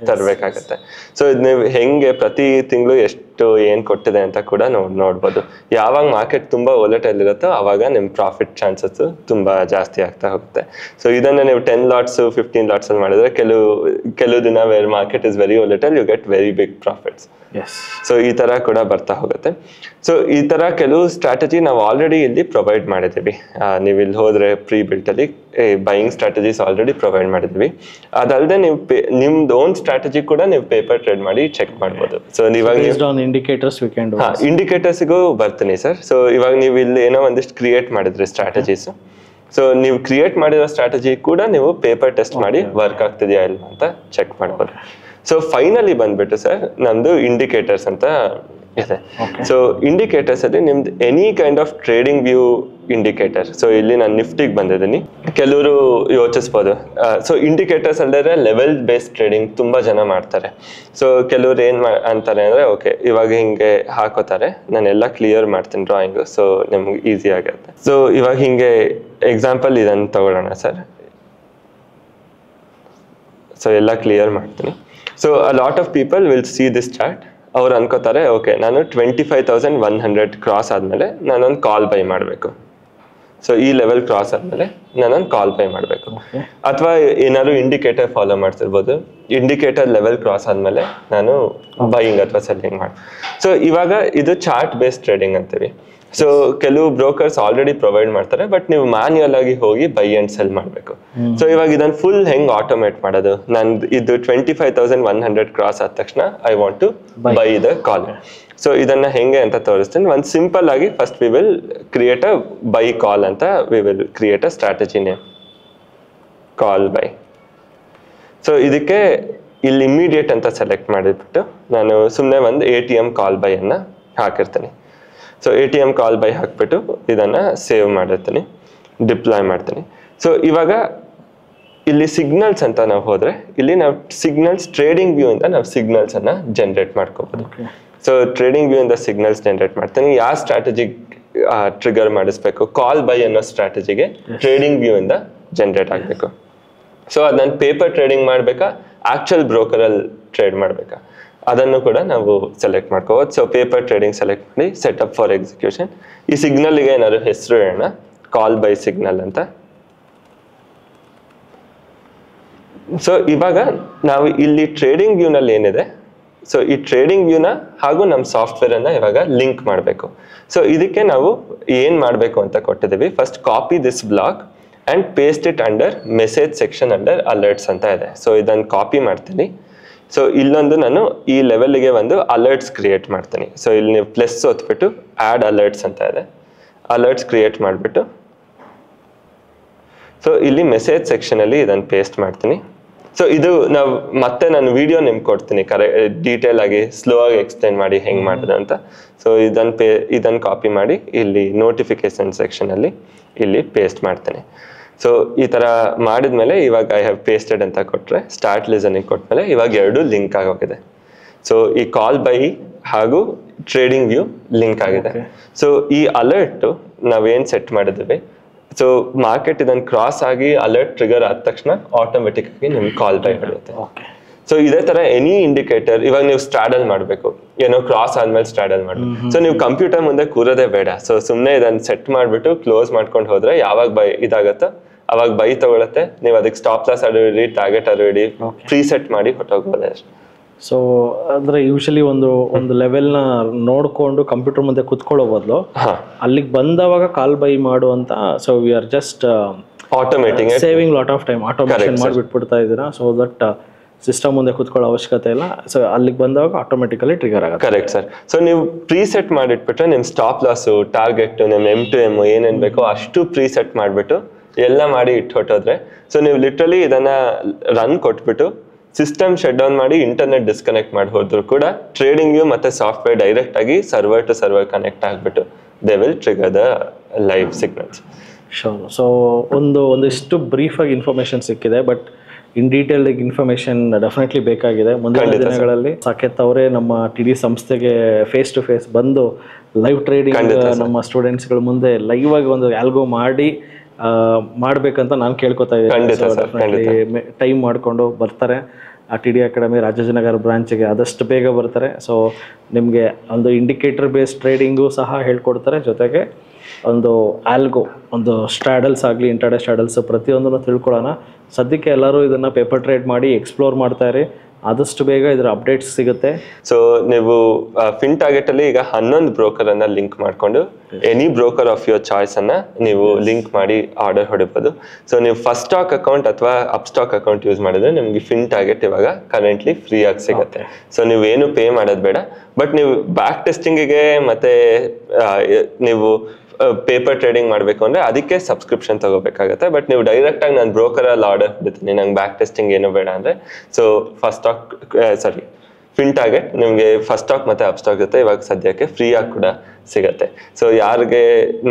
ತರಬೇಕಾಗತ್ತೆ. ಸೊ ಇದು ನೀವು ಹೆಂಗೆ ಪ್ರತಿ ತಿಂಗಳು ಎಷ್ಟು ಏನ್ ಕೊಟ್ಟಿದೆ ಅಂತ ಕೂಡ ನೋಡ್ಬೋದು. ಯಾವಾಗ ಮಾರ್ಕೆಟ್ ತುಂಬಾ ವೊಲಟೈಲ್ ಇರುತ್ತೋ ಅವಾಗ ನಿಮ್ ಪ್ರಾಫಿಟ್ ಚಾನ್ಸಸ್ ತುಂಬಾ ಜಾಸ್ತಿ ಆಗ್ತಾ ಹೋಗುತ್ತೆ. ಸೊ ಇದನ್ನ ನೀವು 10 lots 15 lots ಅಲ್ಲಿ ಮಾಡಿದ್ರೆ ಕೆಲವು ದಿನ where market is very volatile, you get very big profits. So ಈ ತರ ಕೂಡ ಬರ್ತಾ ಹೋಗುತ್ತೆ. ಸೊ ಈ ತರ ಕೆಲವು ಸ್ಟ್ರಾಟಜಿ ನಾವು ಆಲ್ರೆಡಿ ಇಲ್ಲಿ ಪ್ರೊವೈಡ್ ಮಾಡಿದ್ದೀವಿ. ನೀವು ಇಲ್ಲಿ ಹೋದ್ರೆ ಪ್ರೀ ಬಿಲ್ಟ್ ಅಲ್ಲಿ ಬೈಯಿಂಗ್ ಸ್ಟ್ರಾಟಜೀಸ್ ಆಲ್ರೆಡಿ ಪ್ರೊವೈಡ್ ಮಾಡಿದ್ವಿ. ಅದಲ್ಲದೆ ನೀವು ನಿಮ್ದು ಓನ್ ಸ್ಟ್ರಾಟಜಿ ಕೂಡ ನೀವು ಪೇಪರ್ ಟ್ರೇಡ್ ಮಾಡಿ ಚೆಕ್ ಮಾಡ್ಬೋದು. ಸೊ ಇವಾಗ ಇಂಡಿಕೇಟರ್ಸ್ಗೂ ಬರ್ತೀನಿ ಸರ್. ಸೊ ಇವಾಗ ನೀವು ಇಲ್ಲಿ ಏನೋ ಒಂದಿಷ್ಟು ಕ್ರಿಯೇಟ್ ಮಾಡಿದ್ರಿ ಸ್ಟ್ರಾಟಜೀಸ್. ಸೊ ನೀವು ಕ್ರಿಯೇಟ್ ಮಾಡಿರೋ ಸ್ಟ್ರಾಟಜಿ ಕೂಡ ನೀವು ಪೇಪರ್ ಟೆಸ್ಟ್ ಮಾಡಿ ವರ್ಕ್ ಆಗ್ತಿದೆಯಾ ಇಲ್ಲ ಅಂತ ಚೆಕ್ ಮಾಡ್ಬೋದು. ಸೊ ಫೈನಲಿ ಬಂದ್ಬಿಟ್ಟು ಸರ್ ನಮ್ದು ಇಂಡಿಕೇಟರ್ಸ್ ಅಂತ ಇದೆ. ಸೊ ಇಂಡಿಕೇಟರ್ಸ್ ಅಲ್ಲಿ ನಿಮ್ದು any kind of trading view indicator. So ಇಲ್ಲಿ ನಾನು ನಿಫ್ಟಿಗೆ ಬಂದಿದ್ದೀನಿ. ಕೆಲವರು ಯೋಚಿಸ್ಬೋದು ಸೊ ಇಂಡಿಕೇಟರ್ಸ್ ಅಲ್ಲದೆ ಲೆವೆಲ್ ಬೇಸ್ಡ್ ಟ್ರೇಡಿಂಗ್ ತುಂಬಾ ಜನ ಮಾಡ್ತಾರೆ. ಸೊ ಕೆಲವ್ರು ಏನ್ ಅಂತಾರೆ ಅಂದ್ರೆ ಓಕೆ ಇವಾಗ ಹಿಂಗೆ ಹಾಕೋತಾರೆ, ನಾನೆಲ್ಲ ಕ್ಲಿಯರ್ ಮಾಡ್ತೀನಿ ಡ್ರಾಯಿಂಗು, ಸೊ ನಿಮ್ಗೆ ಈಸಿ ಆಗುತ್ತೆ. ಸೊ ಇವಾಗ ಹಿಂಗೆ ಎಕ್ಸಾಂಪಲ್ ಇದನ್ನು ತಗೊಳ್ಳೋಣ ಸರ್. ಸೊ ಎಲ್ಲ ಕ್ಲಿಯರ್ ಮಾಡ್ತೀನಿ. So a lot of people will see this chart. ಅವ್ರು ಅನ್ಕೋತಾರೆ ಓಕೆ ನಾನು 25,100 ಕ್ರಾಸ್ ಆದ್ಮೇಲೆ ನಾನೊಂದು ಕಾಲ್ ಬೈ ಮಾಡಬೇಕು. ಸೊ ಈ ಲೆವೆಲ್ ಕ್ರಾಸ್ ಆದ್ಮೇಲೆ ನಾನೊಂದು ಕಾಲ್ ಬೈ ಮಾಡಬೇಕು. ಅಥವಾ ಏನಾದ್ರು ಇಂಡಿಕೇಟರ್ ಫಾಲೋ ಮಾಡ್ತಿರ್ಬೋದು. ಇಂಡಿಕೇಟರ್ ಲೆವೆಲ್ ಕ್ರಾಸ್ ಆದ್ಮೇಲೆ ನಾನು ಬೈಯಿಂಗ್ ಅಥವಾ ಸೆಲ್ಲಿಂಗ್ ಮಾಡಿ. ಸೊ ಇವಾಗ ಇದು ಚಾರ್ಟ್ ಬೇಸ್ಡ್ ಟ್ರೇಡಿಂಗ್ ಅಂತೀವಿ. ಸೊ ಕೆಲವು ಬ್ರೋಕರ್ಸ್ ಆಲ್ರೆಡಿ ಪ್ರೊವೈಡ್ ಮಾಡ್ತಾರೆ, ಬಟ್ ನೀವು ಮ್ಯಾನ್ಯುಯಲ್ ಆಗಿ ಹೋಗಿ ಬೈ ಅಂಡ್ ಸೆಲ್ ಮಾಡಬೇಕು. ಸೊ ಇವಾಗ ಇದನ್ನ ಫುಲ್ ಹೆಂಗ್ ಆಟೋಮೇಟ್ ಮಾಡೋದು? ನಾನು ಇದು 25,100 ಕ್ರಾಸ್ ಆದ ತಕ್ಷಣ I want to buy the call. So ಇದನ್ನ ಹೆಂಗೆ ಅಂತ ತೋರಿಸ್ತೀನಿ. ಒಂದು ಸಿಂಪಲ್ ಆಗಿ first we will create a buy call ಅಂತ we will create a strategy name call buy. So ಇದಕ್ಕೆ ಇಲ್ಲಿ ಇಮಿಡಿಯೇಟ್ ಅಂತ ಸೆಲೆಕ್ಟ್ ಮಾಡಿಬಿಟ್ಟು ನಾನು ಸುಮ್ಮನೆ ಒಂದು ATM ಕಾಲ್ ಬೈ ಅನ್ನ ಹಾಕಿರ್ತೀನಿ. ಸೊ ATM ಕಾಲ್ ಬೈ ಹಾಕ್ಬಿಟ್ಟು ಇದನ್ನ ಸೇವ್ ಮಾಡಿರ್ತೀನಿ, ಡಿಪ್ಲಾಯ್ ಮಾಡ್ತೀನಿ. ಸೊ ಇವಾಗ ಇಲ್ಲಿ ಸಿಗ್ನಲ್ಸ್ ಅಂತ ನಾವು ಹೋದ್ರೆ ಇಲ್ಲಿ ನಾವು ಸಿಗ್ನಲ್ಸ್ ಟ್ರೇಡಿಂಗ್ ವ್ಯೂ ಇಂದ ನಾವು ಸಿಗ್ನಲ್ಸ್ ಅನ್ನ ಜನರೇಟ್ ಮಾಡ್ಕೋಬಹುದು. ಸೊ ಟ್ರೇಡಿಂಗ್ ವ್ಯೂ ಇಂದ ಸಿಗ್ನಲ್ಸ್ ಜನರೇಟ್ ಮಾಡ್ತೀನಿ. ಯಾವ ಸ್ಟ್ರಾಟಜಿ ಟ್ರಿಗರ್ ಮಾಡಿಸ್ಬೇಕು? ಕಾಲ್ ಬೈ ಅನ್ನೋ ಸ್ಟ್ರಾಟಜಿಗೆ ಟ್ರೇಡಿಂಗ್ ವ್ಯೂ ಇಂದ ಜನರೇಟ್ ಆಗಬೇಕು. ಸೊ ಅದು ನಾನು ಪೇಪರ್ ಟ್ರೇಡಿಂಗ್ ಮಾಡಬೇಕಾ, ಆಕ್ಚುಯಲ್ ಬ್ರೋಕರ್ ಅಲ್ಲಿ ಟ್ರೇಡ್ ಮಾಡಬೇಕಾ, ಅದನ್ನು ಕೂಡ ನಾವು ಸೆಲೆಕ್ಟ್ ಮಾಡ್ಕೋಬಹುದು. ಸೊ ಪೇಪರ್ ಟ್ರೇಡಿಂಗ್ ಸೆಲೆಕ್ಟ್ ಮಾಡಿ ಸೆಟಪ್ ಫಾರ್ ಎಕ್ಸಿಕ್ಯೂಷನ್. ಈ ಸಿಗ್ನಲ್ಗೆ ಏನಾದ್ರು ಹೆಸರು ಹೇಳೋಣ, ಕಾಲ್ ಬೈ ಸಿಗ್ನಲ್ ಅಂತ. ಸೊ ಇವಾಗ ನಾವು ಇಲ್ಲಿ ಟ್ರೇಡಿಂಗ್ ವ್ಯೂನಲ್ಲಿ ಏನಿದೆ, ಸೊ ಈ ಟ್ರೇಡಿಂಗ್ ವ್ಯೂನ ಹಾಗೂ ನಮ್ಮ ಸಾಫ್ಟ್ವೇರ್ ಅನ್ನ ಇವಾಗ ಲಿಂಕ್ ಮಾಡಬೇಕು. ಸೊ ಇದಕ್ಕೆ ನಾವು ಏನ್ ಮಾಡಬೇಕು ಅಂತ ಕೊಟ್ಟಿದ್ದೀವಿ. First copy this block and paste it under message section under alerts ಅಂತ ಇದೆ. ಸೊ ಇದನ್ನು ಕಾಪಿ ಮಾಡ್ತೀನಿ. ಸೊ ಇಲ್ಲೊಂದು ನಾನು ಈ ಲೆವೆಲ್ಗೆ ಒಂದು ಅಲರ್ಟ್ಸ್ ಕ್ರಿಯೇಟ್ ಮಾಡ್ತೀನಿ. ಸೊ ಇಲ್ಲಿ ನೀವು ಪ್ಲಸ್ ಒತ್ಬಿಟ್ಟು ಆ್ಯಡ್ ಅಲರ್ಟ್ಸ್ ಅಂತ ಇದೆ, ಅಲರ್ಟ್ಸ್ ಕ್ರಿಯೇಟ್ ಮಾಡಿಬಿಟ್ಟು ಸೊ ಇಲ್ಲಿ ಮೆಸೇಜ್ ಸೆಕ್ಷನಲ್ಲಿ ಇದನ್ನು ಪೇಸ್ಟ್ ಮಾಡ್ತೀನಿ. ಸೊ ಇದು ನಾವು ಮತ್ತೆ ನಾನು ವಿಡಿಯೋ ನಿಮ್ಗೆ ಕೊಡ್ತೀನಿ ಡೀಟೇಲ್ ಆಗಿ ಸ್ಲೋ ಆಗಿ ಎಕ್ಸ್ಪ್ಲೈನ್ ಮಾಡಿ ಹೆಂಗೆ ಮಾಡೋದು ಅಂತ. ಸೊ ಇದನ್ನು ಕಾಪಿ ಮಾಡಿ ಇಲ್ಲಿ ನೋಟಿಫಿಕೇಶನ್ ಸೆಕ್ಷನಲ್ಲಿ ಇಲ್ಲಿ ಪೇಸ್ಟ್ ಮಾಡ್ತೀನಿ. ಸೊ ಈ ಥರ ಮಾಡಿದ್ಮೇಲೆ ಇವಾಗ ಐ ಹ್ಯಾವ್ ಪೇಸ್ಟೆಡ್ ಅಂತ ಕೊಟ್ಟರೆ ಸ್ಟಾರ್ಟ್ ಲಿಸನಿಂಗ್ ಕೊಟ್ಮೇಲೆ ಇವಾಗ ಎರಡು ಲಿಂಕ್ ಆಗೋಗಿದೆ. ಸೊ ಈ ಕಾಲ್ ಬೈ ಹಾಗೂ ಟ್ರೇಡಿಂಗ್ ವ್ಯೂ ಲಿಂಕ್ ಆಗಿದೆ. ಸೊ ಈ ಅಲರ್ಟ್ ನಾವೇನ್ ಸೆಟ್ ಮಾಡಿದ್ವಿ, ಸೊ ಮಾರ್ಕೆಟ್ ಇದನ್ನ ಕ್ರಾಸ್ ಆಗಿ ಅಲರ್ಟ್ ಟ್ರಿಗರ್ ಆದ ತಕ್ಷಣ ಆಟೋಮೆಟಿಕ್ ಆಗಿ ನಿಮ್ಗೆ ಕಾಲ್ ಬೈ ಹೊಡೆಯುತ್ತೆ. ಸೊ ಇದೇ ತರ ಎನಿ ಇಂಡಿಕೇಟರ್, ಇವಾಗ ನೀವು ಸ್ಟ್ರಾಡಲ್ ಮಾಡ್ಬೇಕು, ಏನೋ ಕ್ರಾಸ್ ಆದ್ಮೇಲೆ ಸ್ಟ್ರಾಡಲ್ ಮಾಡ್ಬೇಕು. ಸೊ ನೀವು ಕಂಪ್ಯೂಟರ್ ಮುಂದೆ ಕೂರೋದೇ ಬೇಡ. ಸೊ ಸುಮ್ನೆ ಇದನ್ನ ಸೆಟ್ ಮಾಡ್ಬಿಟ್ಟು ಕ್ಲೋಸ್ ಮಾಡ್ಕೊಂಡು ಹೋದ್ರೆ ಯಾವಾಗ ಬೈ ಇದಾಗತ್ತೋ ಅವಾಗ ಬೈ ತಗೊಳತ್ತೆ. ನೀವು ಅದಕ್ಕೆ ಸ್ಟಾಪ್ ಲಾಸ್ ಅದು ಇಡಿ, ಟಾರ್ಗೆಟ್ ಅದು ಇಡಿ, ಪ್ರೀಸೆಟ್ ಮಾಡಿ ಹೊಟ್ಟೋಗ್ಬೋದೆ ಅಷ್ಟೇ. ಸೊ ಅಂದ್ರೆ ಯೂಶಲಿ ಒಂದು ಲೆವೆಲ್ನ ನೋಡ್ಕೊಂಡು ಕಂಪ್ಯೂಟರ್ ಮುಂದೆ ಕುತ್ಕೊಳ್ಳೋ ಬದಲು ಅಲ್ಲಿಗೆ ಬಂದವಾಗ ಕಾಲ್ ಬೈ ಮಾಡು ಅಂತ. So we are just automating saving lot of time, automation ಮಾಡಿಬಿಟ್ಬಿಡ್ತಾ ಇದ್ದೀರಾ. ಸೊ ದಟ್ ಸಿಸ್ಟಮ್ ಮುಂದೆ ಕುತ್ಕೊಳ್ಳೋ ಅವಶ್ಯಕತೆ ಇಲ್ಲ. ಸೊ ಅಲ್ಲಿಗೆ ಬಂದಾಗ ಆಟೋಮೆಟಿಕಲಿ ಟ್ರಿಗರ್ ಆಗುತ್ತೆ. Correct sir. ಸೊ ನೀವು ಪ್ರೀಸೆಟ್ ಮಾಡಿಟ್ಬಿಟ್ರೆ ನಿಮ್ ಸ್ಟಾಪ್ ಲಾಸು, ಟಾರ್ಗೆಟ್, ನಿಮ್ M2M ಏನೇನ್ ಬೇಕೋ ಅಷ್ಟು ಪ್ರೀಸೆಟ್ ಮಾಡ್ಬಿಟ್ಟು ಎಲ್ಲ ಮಾಡಿ ಇಟ್ಟು ಹೊಟ್ಟೋದ್ರೆ, ಸೊ ನೀವು ಲಿಟ್ರಲಿ ಇದನ್ನ ರನ್ ಕೊಟ್ಬಿಟ್ಟು ಸಿಸ್ಟಮ್ ಶಟ್ ಡೌನ್ ಮಾಡಿ ಇಂಟರ್ನೆಟ್ ಡಿಸ್ಕನೆಕ್ಟ್ ಮಾಡಿ ಹೋದ್ರು ಕೂಡ ಟ್ರೇಡಿಂಗ್ ವ್ಯೂ ಮತ್ತೆ ಸಾಫ್ಟ್ವೇರ್ ಡೈರೆಕ್ಟ್ ಆಗಿ ಸರ್ವರ್ ಟು ಸರ್ವರ್ ಕನೆಕ್ಟ್ ಆಗ್ಬಿಟ್ಟು they will trigger the live signals. Sure. So ಒಂದಿಷ್ಟು ಬ್ರೀಫಾಗಿ ಇನ್ಫಾರ್ಮೇಶನ್ ಸಿಕ್ಕಿದೆ, but in detail information definitely ಬೇಕಾಗಿದೆ. ಮುಂದಿನ ದಿನಗಳಲ್ಲಿ ಸಾಕೇತ್ ಅವರೇ ನಮ್ಮ TD ಸಂಸ್ಥೆಗೆ ಫೇಸ್ ಟು ಫೇಸ್ ಬಂದು ಲೈವ್ ಟ್ರೇಡಿಂಗ್ ನಮ್ಮ ಸ್ಟೂಡೆಂಟ್ಸ್ಗಳ ಮುಂದೆ ಲೈವ್ ಆಗಿ ಒಂದು ಆಲ್ಗೋ ಮಾಡ್ಬೇಕಂತ ನಾನು ಕೇಳ್ಕೊತಾ ಇದ್ದೀನಿ. ಟೈಮ್ ಮಾಡಿಕೊಂಡು ಬರ್ತಾರೆ TD ಅಕಾಡೆಮಿ ರಾಜಾಜಿನಗರ ಬ್ರಾಂಚ್ಗೆ ಆದಷ್ಟು ಬೇಗ ಬರ್ತಾರೆ. ಸೊ ನಿಮಗೆ ಒಂದು ಇಂಡಿಕೇಟರ್ ಬೇಸ್ ಟ್ರೇಡಿಂಗು ಸಹ ಹೇಳ್ಕೊಡ್ತಾರೆ, ಜೊತೆಗೆ ಒಂದು ಆಲ್ಗೋ, ಒಂದು ಸ್ಟ್ರಾಡಲ್ಸ್ ಆಗಲಿ ಇಂಟರ್ಡೇ ಸ್ಟ್ರಾಡಲ್ಸ್ ಪ್ರತಿಯೊಂದನ್ನು ತಿಳ್ಕೊಳ್ಳೋಣ. ಸದ್ಯಕ್ಕೆ ಎಲ್ಲರೂ ಇದನ್ನು ಪೇಪರ್ ಟ್ರೇಡ್ ಮಾಡಿ ಎಕ್ಸ್ಪ್ಲೋರ್ ಮಾಡ್ತಾರೆ, ಆದಷ್ಟು ಬೇಗ ಇದರ ಅಪ್ಡೇಟ್ಸ್ ಸಿಗುತ್ತೆ. ಸೊ ನೀವು ಫಿನ್ ಟಾರ್ಗೆಟ್ ಅಲ್ಲಿ ಈಗ 11 ಬ್ರೋಕರ್ ಅನ್ನ ಲಿಂಕ್ ಮಾಡ್ಕೊಂಡು any broker of your choice ಅನ್ನ ನೀವು ಲಿಂಕ್ ಮಾಡಿ ಆರ್ಡರ್ ಹೊಡಿಬಹುದು. ಸೊ ನೀವು ಫಸ್ಟ್ ಸ್ಟಾಕ್ ಅಕೌಂಟ್ ಅಥವಾ ಅಪ್ ಸ್ಟಾಕ್ ಅಕೌಂಟ್ ಯೂಸ್ ಮಾಡಿದ್ರೆ ನಿಮ್ಗೆ ಫಿನ್ ಟಾರ್ಗೆಟ್ ಇವಾಗ ಕರೆಂಟ್ಲಿ ಫ್ರೀ ಆಗಿ ಸಿಗುತ್ತೆ. ಸೊ ನೀವು ಏನು ಪೇ ಮಾಡೋದು ಬೇಡ. ಬಟ್ ನೀವು ಬ್ಯಾಕ್ ಟೆಸ್ಟಿಂಗಿಗೆ ಮತ್ತೆ ನೀವು ಪೇಪರ್ ಟ್ರೇಡಿಂಗ್ ಮಾಡಬೇಕು ಅಂದ್ರೆ ಅದಕ್ಕೆ ಸಬ್ಸ್ಕ್ರಿಪ್ಷನ್ ತಗೋಬೇಕಾಗತ್ತೆ. ಬಟ್ ನೀವು ಡೈರೆಕ್ಟ್ ಆಗಿ ನಾನು ಬ್ರೋಕರ್ ಅಲ್ಲಿ ಆರ್ಡರ್ ಬಿಡ್ತೀನಿ, ನಂಗೆ ಬ್ಯಾಕ್ ಟೆಸ್ಟಿಂಗ್ ಏನು ಬೇಡ ಅಂದ್ರೆ, ಸೊ ಫಿನ್ ಟಾರ್ಗೆಟ್ ನಿಮಗೆ ಫಸ್ಟ್ ಸ್ಟಾಕ್ ಮತ್ತೆ ಅಪ್ ಸ್ಟಾಕ್ ಜೊತೆ ಇವಾಗ ಸದ್ಯಕ್ಕೆ ಫ್ರೀ ಆಗಿ ಕೂಡ ಸಿಗತ್ತೆ. ಸೊ ಯಾರಿಗೆ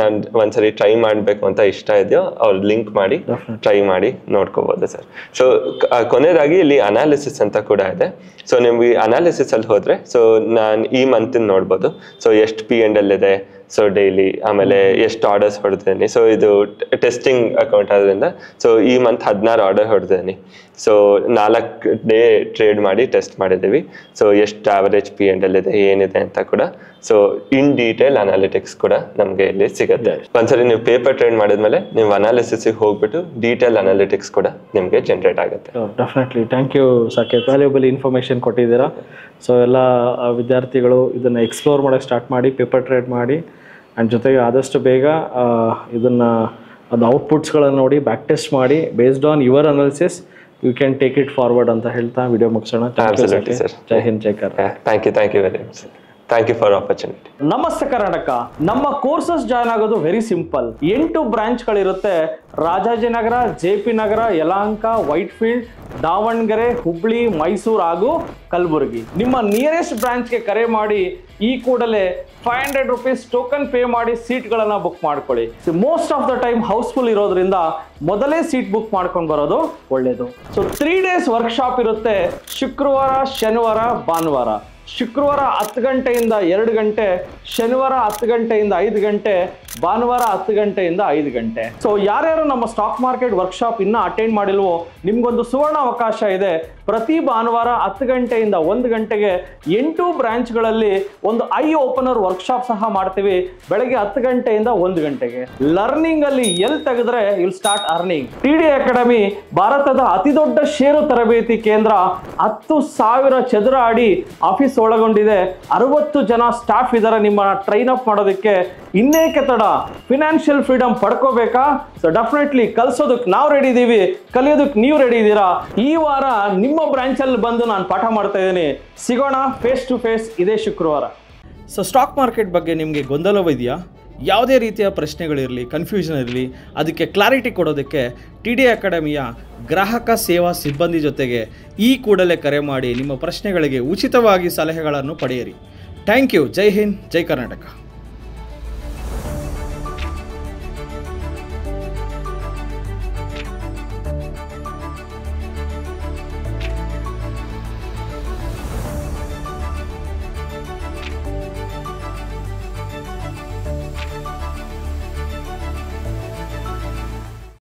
ನಾನು ಒಂದ್ಸರಿ ಟ್ರೈ ಮಾಡಬೇಕು ಅಂತ ಇಷ್ಟ ಇದೆಯೋ ಅವ್ರು ಲಿಂಕ್ ಮಾಡಿ ಟ್ರೈ ಮಾಡಿ ನೋಡ್ಕೋಬಹುದು ಸರ್. ಸೊ ಕೊನೆಯದಾಗಿ ಇಲ್ಲಿ ಅನಾಲಿಸಿಸ್ ಅಂತ ಕೂಡ ಇದೆ. ಸೊ ನಿಮ್ಗೆ ಅನಾಲಿಸಿಸ್ ಅಲ್ಲಿ ಹೋದ್ರೆ, ಸೊ ನಾನು ಈ ಮಂತ್ ನೋಡ್ಬೋದು. ಸೊ ಎಷ್ಟು P&L ಇದೆ, ಸೊ ಡೈಲಿ, ಆಮೇಲೆ ಎಷ್ಟು ಆರ್ಡರ್ಸ್ ಹೊಡೆದಿದ್ದೀನಿ. ಸೊ ಇದು ಟೆಸ್ಟಿಂಗ್ ಅಕೌಂಟ್ ಆದ್ರಿಂದ ಸೊ ಈ ಮಂತ್ 16 ಆರ್ಡರ್ ಹೊಡೆದಿದ್ದೀನಿ. ಸೊ 4 ಡೇ ಟ್ರೇಡ್ ಮಾಡಿ ಟೆಸ್ಟ್ ಮಾಡಿದ್ದೀವಿ. ಸೊ ಎಷ್ಟು ಆವರೇಜ್ P&L ಇದೆ, ಏನಿದೆ ಅಂತ ಕೂಡ ಸೊ ಇನ್ ಡೀಟೇಲ್ ಅನಾಲಿಟಿಕ್ಸ್ ಕೂಡ ನಮಗೆ ಇಲ್ಲಿ ಸಿಗುತ್ತೆ. ಒಂದ್ಸರಿ ನೀವು ಪೇಪರ್ ಟ್ರೇಡ್ ಮಾಡಿದ್ಮೇಲೆ ನೀವು ಅನಾಲಿಸಿಸ್ಗೆ ಹೋಗ್ಬಿಟ್ಟು ಡೀಟೇಲ್ ಅನಾಲಿಟಿಕ್ಸ್ ಕೂಡ ನಿಮಗೆ ಜನರೇಟ್ ಆಗುತ್ತೆ. Definitely. Thank you Saket, valuable information ಕೊಟ್ಟಿದ್ದೀರಾ. ಸೊ ಎಲ್ಲ ವಿದ್ಯಾರ್ಥಿಗಳು ಇದನ್ನು ಎಕ್ಸ್ಪ್ಲೋರ್ ಮಾಡೋಕ್ಕೆ ಸ್ಟಾರ್ಟ್ ಮಾಡಿ, ಪೇಪರ್ ಟ್ರೇಡ್ ಮಾಡಿ, ಆ್ಯಂಡ್ ಜೊತೆಗೆ ಆದಷ್ಟು ಬೇಗ ಇದನ್ನು ಅದು ಔಟ್ಪುಟ್ಸ್ಗಳನ್ನು ನೋಡಿ ಬ್ಯಾಕ್ ಟೆಸ್ಟ್ ಮಾಡಿ, based on your analysis you can take it forward ಅಂತ ಹೇಳ್ತಾ ವಿಡಿಯೋ ಮುಗಿಸೋಣ. ಜೈ ಹಿಂದ್, ಜೈ Karnataka. Thank you very much. Thank you for opportunity. ನಮಸ್ತೆ ಕರ್ನಾಟಕ. ನಮ್ಮ ಕೋರ್ಸಸ್ ಜಾಯ್ನ್ ಆಗೋದು ವೆರಿ ಸಿಂಪಲ್. 8 ಬ್ರಾಂಚ್ಗಳಿರುತ್ತೆ. ರಾಜಾಜಿನಗರ, JP ನಗರ, ಯಲಹಂಕ, ವೈಟ್ಫೀಲ್ಡ್, ದಾವಣಗೆರೆ, ಹುಬ್ಳಿ, ಮೈಸೂರು ಹಾಗೂ ಕಲಬುರಗಿ. ನಿಮ್ಮ ನಿಯರೆಸ್ಟ್ ಬ್ರಾಂಚ್ಗೆ ಕರೆ ಮಾಡಿ ಈ ಕೂಡಲೇ 500 ರೂಪೀಸ್ ಟೋಕನ್ ಪೇ ಮಾಡಿ ಸೀಟ್ಗಳನ್ನು ಬುಕ್ ಮಾಡ್ಕೊಳ್ಳಿ. Most of the time housefull ಇರೋದ್ರಿಂದ ಮೊದಲೇ ಸೀಟ್ ಬುಕ್ ಮಾಡ್ಕೊಂಡು ಬರೋದು ಒಳ್ಳೇದು. ಸೊ 3 ಡೇಸ್ ವರ್ಕ್ಶಾಪ್ ಇರುತ್ತೆ. ಶುಕ್ರವಾರ, ಶನಿವಾರ, ಭಾನುವಾರ. ಶುಕ್ರವಾರ 10 ಗಂಟೆಯಿಂದ 2 ಗಂಟೆ, ಶನಿವಾರ 10 ಗಂಟೆಯಿಂದ 5 ಗಂಟೆ, ಭಾನುವಾರ 10 ಗಂಟೆಯಿಂದ 5 ಗಂಟೆ. ಸೊ ಯಾರ್ಯಾರು ನಮ್ಮ ಸ್ಟಾಕ್ ಮಾರ್ಕೆಟ್ ವರ್ಕ್ಶಾಪ್ ಇನ್ನೂ ಅಟೆಂಡ್ ಮಾಡಿಲ್ವೋ ನಿಮ್ಗೊಂದು ಸುವರ್ಣ ಅವಕಾಶ ಇದೆ. ಪ್ರತಿ ಭಾನುವಾರ 10 ಗಂಟೆಯಿಂದ 1 ಗಂಟೆಗೆ 8 ಬ್ರಾಂಚ್ಗಳಲ್ಲಿ ಒಂದು ಐ ಓಪನರ್ ವರ್ಕ್ಶಾಪ್ ಸಹ ಮಾಡ್ತೀವಿ. ಬೆಳಗ್ಗೆ 10 ಗಂಟೆಯಿಂದ 1 ಗಂಟೆಗೆ. ಲರ್ನಿಂಗ್ ಅಲ್ಲಿ ಎಲ್ಲಿ ತೆಗೆದ್ರೆ will start earning. TD academy ಭಾರತದ ಅತಿ ದೊಡ್ಡ ಷೇರು ತರಬೇತಿ ಕೇಂದ್ರ. 10,000 ಚದರ ಅಡಿ ಆಫೀಸ್ ಒಳಗೊಂಡಿದೆ. 60 ಜನ ಸ್ಟಾಫ್ ಇದ್ದಾರೆ ನಿಮ್ಮನ್ನ ಟ್ರೈನ್ ಅಪ್ ಮಾಡೋದಕ್ಕೆ. ಇನ್ನೇಕೆ ತಡ, ಫಿನಾನ್ಷಿಯಲ್ ಫ್ರೀಡಮ್ ಪಡ್ಕೋಬೇಕಾ? ಸೊ ಡೆಫಿನೆಟ್ಲಿ ಕಲಿಸೋದಕ್ಕೆ ನಾವು ರೆಡಿ ಇದ್ದೀವಿ, ಕಲಿಯೋದಕ್ಕೆ ನೀವು ರೆಡಿ ಇದ್ದೀರಾ? ಈ ವಾರ ನಿಮ್ಮ ಬ್ರಾಂಚ್ ಅಲ್ಲಿ ಬಂದು ನಾನು ಪಾಠ ಮಾಡ್ತಾ ಇದ್ದೀನಿ. ಸಿಗೋಣ ಫೇಸ್ ಟು ಫೇಸ್ ಇದೇ ಶುಕ್ರವಾರ. ಸೊ ಸ್ಟಾಕ್ ಮಾರ್ಕೆಟ್ ಬಗ್ಗೆ ನಿಮಗೆ ಗೊಂದಲವಿದೆಯಾ? ಯಾವುದೇ ರೀತಿಯ ಪ್ರಶ್ನೆಗಳಿರಲಿ, ಕನ್ಫ್ಯೂಷನ್ ಇರಲಿ, ಅದಕ್ಕೆ ಕ್ಲಾರಿಟಿ ಕೊಡೋದಕ್ಕೆ TD ಅಕಾಡೆಮಿಯ ಗ್ರಾಹಕ ಸೇವಾ ಸಿಬ್ಬಂದಿ ಜೊತೆಗೆ ಈ ಕೂಡಲೇ ಕರೆ ಮಾಡಿ ನಿಮ್ಮ ಪ್ರಶ್ನೆಗಳಿಗೆ ಉಚಿತವಾಗಿ ಸಲಹೆಗಳನ್ನು ಪಡೆಯಿರಿ. Thank you. ಜೈ ಹಿಂದ್, ಜೈ ಕರ್ನಾಟಕ.